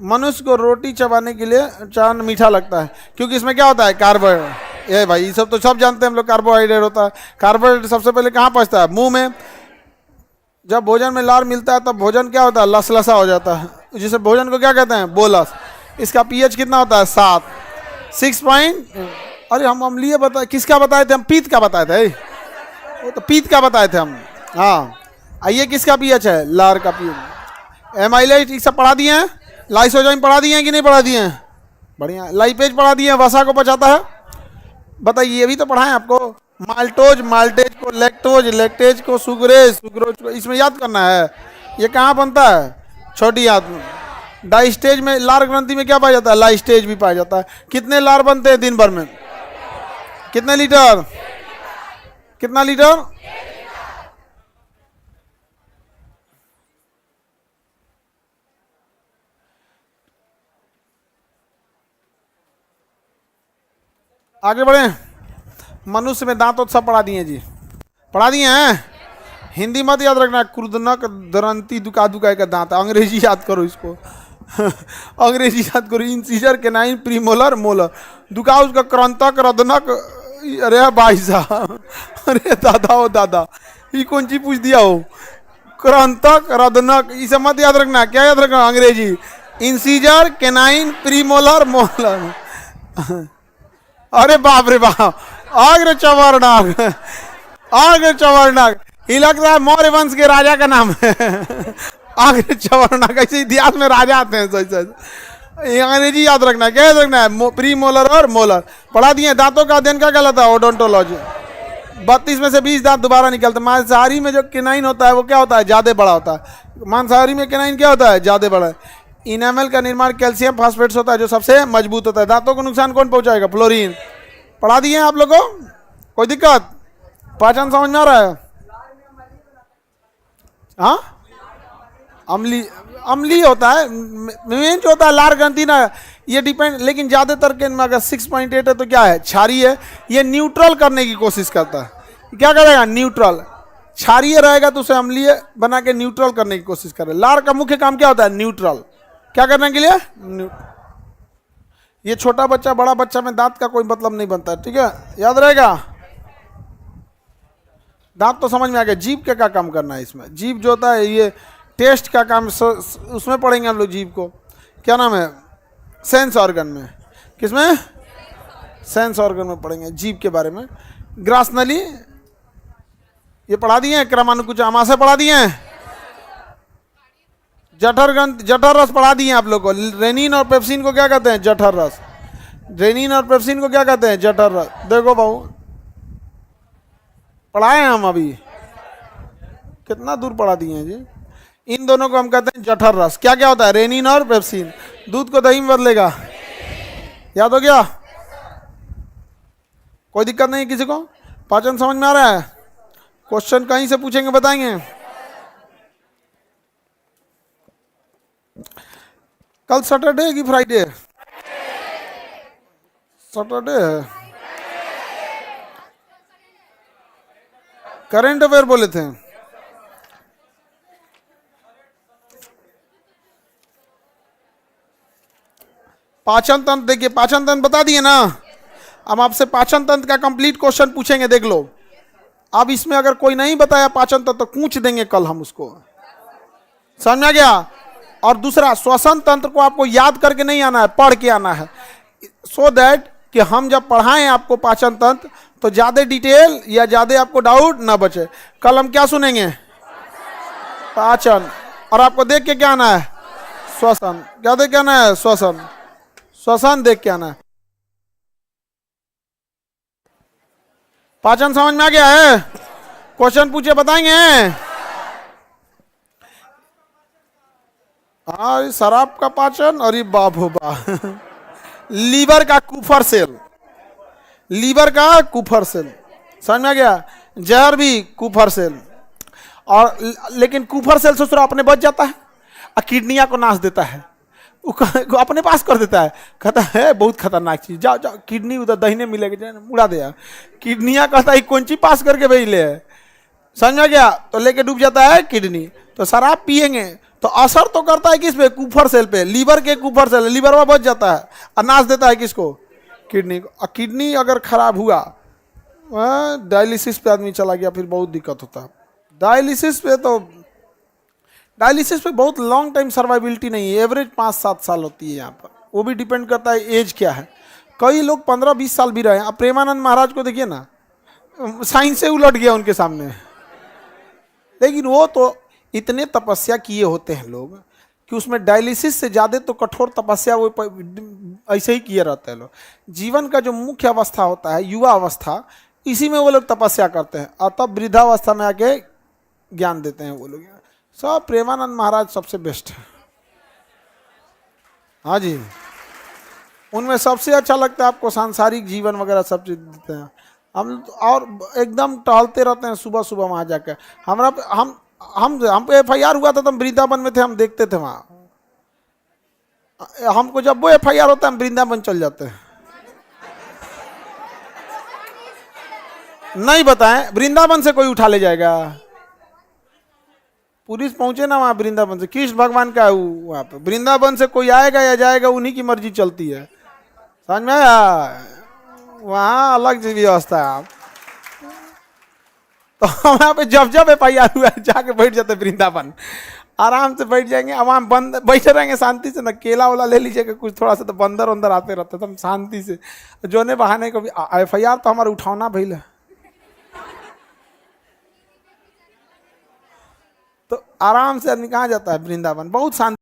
मनुष्य को रोटी चबाने के लिए चावल मीठा लगता है क्योंकि इसमें क्या होता है, कार्बोहाइड्रेट। ये भाई ये सब तो सब जानते हैं हम लोग, कार्बोहाइड्रेट होता है। कार्बोहाइड्रेट सबसे पहले कहाँ पहुँचता है, मुंह में। जब भोजन में लार मिलता है तब भोजन क्या होता है, लसलसा हो जाता है, जिसे भोजन को क्या कहते हैं, बोलस। इसका पीएच कितना होता है, 7, 6 पॉइंट। अरे हम अम्लीय बताए, किसका बताए थे हम, पीत का बताए थे, वो तो पीत का बताए थे हम। हाँ, आइए किसका पीएच है, लार का पीएच। एमाइलेट सब पढ़ा दिए हैं, लाइसोजाइम पढ़ा दिए हैं कि नहीं पढ़ा दिए हैं, बढ़िया। लाइपेज पढ़ा दिए हैं, वसा को बचाता है। बताइए ये भी तो पढ़ाएं आपको। माल्टोज, माल्टेज को लैक्टोज, लैक्टेज को सुक्रेज, सुक्रोज को, इसमें याद करना है। ये कहाँ बनता है, छोटी हाथ में। डाइस्टेज में, लार ग्रंथि में क्या पाया जाता है, लाइस्टेज भी पाया जाता है। कितने लार बनते हैं दिन भर में, कितने लीटर, कितना लीटर, आगे बढ़े। मनुष्य में दांत सब पढ़ा दिए जी, पढ़ा दिए हैं। हिंदी मत याद रखना, कुर्दनक दरंती दुका दुका का दांत, अंग्रेजी याद करो इसको अंग्रेजी याद करो। Incisor, canine, premolar, molar. दुका उसका क्रंतक, रदनक। अरे भाई साहब, अरे दादा हो दादा, ये कौन चीज पूछ दिया हो, क्रंतक, रदनक, ये सब मत याद रखना। क्या याद रखना, अंग्रेजी। Incisor, canine, premolar, molar. अरे बाप रे बाप, आग्र चवरनाग, आग्र चवरनाग, ये लगता है मौर्य वंश के राजा का नाम है आग्र चवरनाग। ऐसे इतिहास में राजा आते हैं सच सच। अंग्रेजी याद रखना, क्या याद रखना है, प्री मोलर और मोलर पढ़ा दिए। दांतों का अध्ययन क्या कहलाता है, ओडोंटोलॉजी। 32 में से 20 दांत दोबारा निकलते हैं। मांसाहारी में जो केनाइन होता है वो क्या होता है, ज्यादा बड़ा होता है। मांसाहारी में केनाइन क्या होता है, ज्यादा बड़ा है। इनेमल का निर्माण कैल्शियम फास्फेट्स होता है जो सबसे मजबूत होता है। दांतों को नुकसान कौन पहुंचाएगा, फ्लोरीन। पढ़ा दिए हैं आप लोगों को, कोई दिक्कत, पहचान समझ में आ रहा है। हाँ, अम्ली, अम्ली होता है मेन जो होता है, लार ग्रंथि ना, ये डिपेंड। लेकिन ज्यादातर के में अगर 6.8 है तो क्या है, क्षारीय है। ये न्यूट्रल करने की कोशिश करता है। क्या करेगा, न्यूट्रल। क्षारीय रहेगा तो उसे अम्लीय बना के न्यूट्रल करने की कोशिश करे। लार का मुख्य काम क्या होता है, न्यूट्रल। क्या करने के लिए, ये छोटा बच्चा बड़ा बच्चा में दांत का कोई मतलब नहीं बनता है, ठीक है, याद रहेगा। दांत तो समझ में आ गया। जीभ के क्या काम करना है इसमें, जीभ जो होता है ये टेस्ट का काम, उसमें पढ़ेंगे हम लोग जीभ को। क्या नाम है, सेंस ऑर्गन में। किसमें, सेंस ऑर्गन में पढ़ेंगे जीभ के बारे में। ग्रास नली ये पढ़ा दिए हैं, क्रमानुकुच आमाशय पढ़ा दिए हैं। जठर ग्रंथ, जठर रस पढ़ा दिए आप लोग को। रेनिन और पेप्सिन को क्या कहते हैं, जठर रस। रेनिन और पेप्सिन को क्या कहते हैं? जठर रस। देखो बहू, पढ़ाए हैं हम अभी, कितना दूर पढ़ा दिए हैं जी। इन दोनों को हम कहते हैं जठर रस। क्या क्या होता है? रेनिन और पेप्सिन। दूध को दही में बदलेगा, याद हो गया? कोई दिक्कत नहीं किसी को? पाचन समझ में आ रहा है? क्वेश्चन कहीं से पूछेंगे बताएंगे? कल सैटरडे है कि फ्राइडे है? सैटरडे है। करंट अफेयर बोले थे। पाचन तंत्र देखिए, पाचन तंत्र बता दिए ना। अब आपसे पाचन तंत्र का कंप्लीट क्वेश्चन पूछेंगे, देख लो। अब इसमें अगर कोई नहीं बताया पाचन तंत्र तो पूछ देंगे कल हम उसको, समझ में आ गया? और दूसरा, श्वसन तंत्र को आपको याद करके नहीं आना है, पढ़ के आना है, सो दैट कि हम जब पढ़ाएं आपको पाचन तंत्र तो ज्यादा डिटेल या ज्यादा आपको डाउट ना बचे। कल हम क्या सुनेंगे? पाचन। और आपको देख के क्या आना है? श्वसन। क्या देख के आना है? श्वसन। श्वसन देख के आना है। पाचन समझ में आ गया है? क्वेश्चन पूछे बताएंगे? हाँ, शराब का पाचन, अरे बाप हो बा। लीवर का कुफर सेल, लीवर का कुफर सेल, समझ में आ गया? जहर भी कुफर सेल। और लेकिन कुफर सेल से अपने बच जाता है और किडनिया को नाश देता है, वो अपने पास कर देता है। कहता है बहुत खतरनाक चीज, जाओ जाओ किडनी उधर दहीने मिलेगा, उड़ा दिया। किडनिया कहता है कौन ची पास करके भेज ले, समझ में गया? तो लेके डूब जाता है किडनी। तो शराब पिएंगे तो असर तो करता है किस पे? कुफर सेल पे। लीवर के कुफर सेल, लीवर में बच जाता है और नाश देता है किसको? किडनी को। और किडनी अगर खराब हुआ, डायलिसिस पे आदमी चला गया, फिर बहुत दिक्कत होता है। डायलिसिस पे बहुत लॉन्ग टाइम सर्वाइबिलिटी नहीं है, एवरेज 5-7 साल होती है यहाँ पर। वो भी डिपेंड करता है एज क्या है। कई लोग 15-20 साल भी रहे हैं। अब प्रेमानंद महाराज को देखिए ना, साइंस से उलट गया उनके सामने। लेकिन वो तो इतने तपस्या किए होते हैं लोग कि उसमें डायलिसिस से ज्यादा तो कठोर तपस्या वो ऐसे ही किए रहते हैं लोग। जीवन का जो मुख्य अवस्था होता है युवा अवस्था, इसी में वो लोग तपस्या करते हैं और तब वृद्धावस्था में आके ज्ञान देते हैं वो लोग। सब प्रेमानंद महाराज सबसे बेस्ट है। हाँ जी, उनमें सबसे अच्छा लगता है आपको सांसारिक जीवन वगैरह सब चीज देते हैं। हम और एकदम टहलते रहते हैं सुबह सुबह वहां जाकर। हम पे FIR हुआ था तो हम वृंदावन में थे, हम देखते थे वहां। हमको जब वो FIR होता है हम वृंदावन चल जाते हैं। नहीं बताएं, वृंदावन से कोई उठा ले जाएगा। पुलिस पहुंचे ना वहां वृंदावन से, कृष्ण भगवान का है वहां पे। वृंदावन से कोई आएगा या जाएगा उन्हीं की मर्जी चलती है, समझ में आया? वहां अलग व्यवस्था है। तो वहां पे जब FIR हुआ जाके बैठ जाते वृंदावन, आराम से बैठ जाएंगे। वहां बंद बैठे रहेंगे शांति से, ना केला वाला ले लीजिएगा कुछ थोड़ा सा, तो बंदर अंदर आते रहते तो हम शांति से जो ने बहाने को भी FIR तो हमारा उठाना भइल है। तो आराम से आदमी कहाँ जाता है? वृंदावन। बहुत शांति।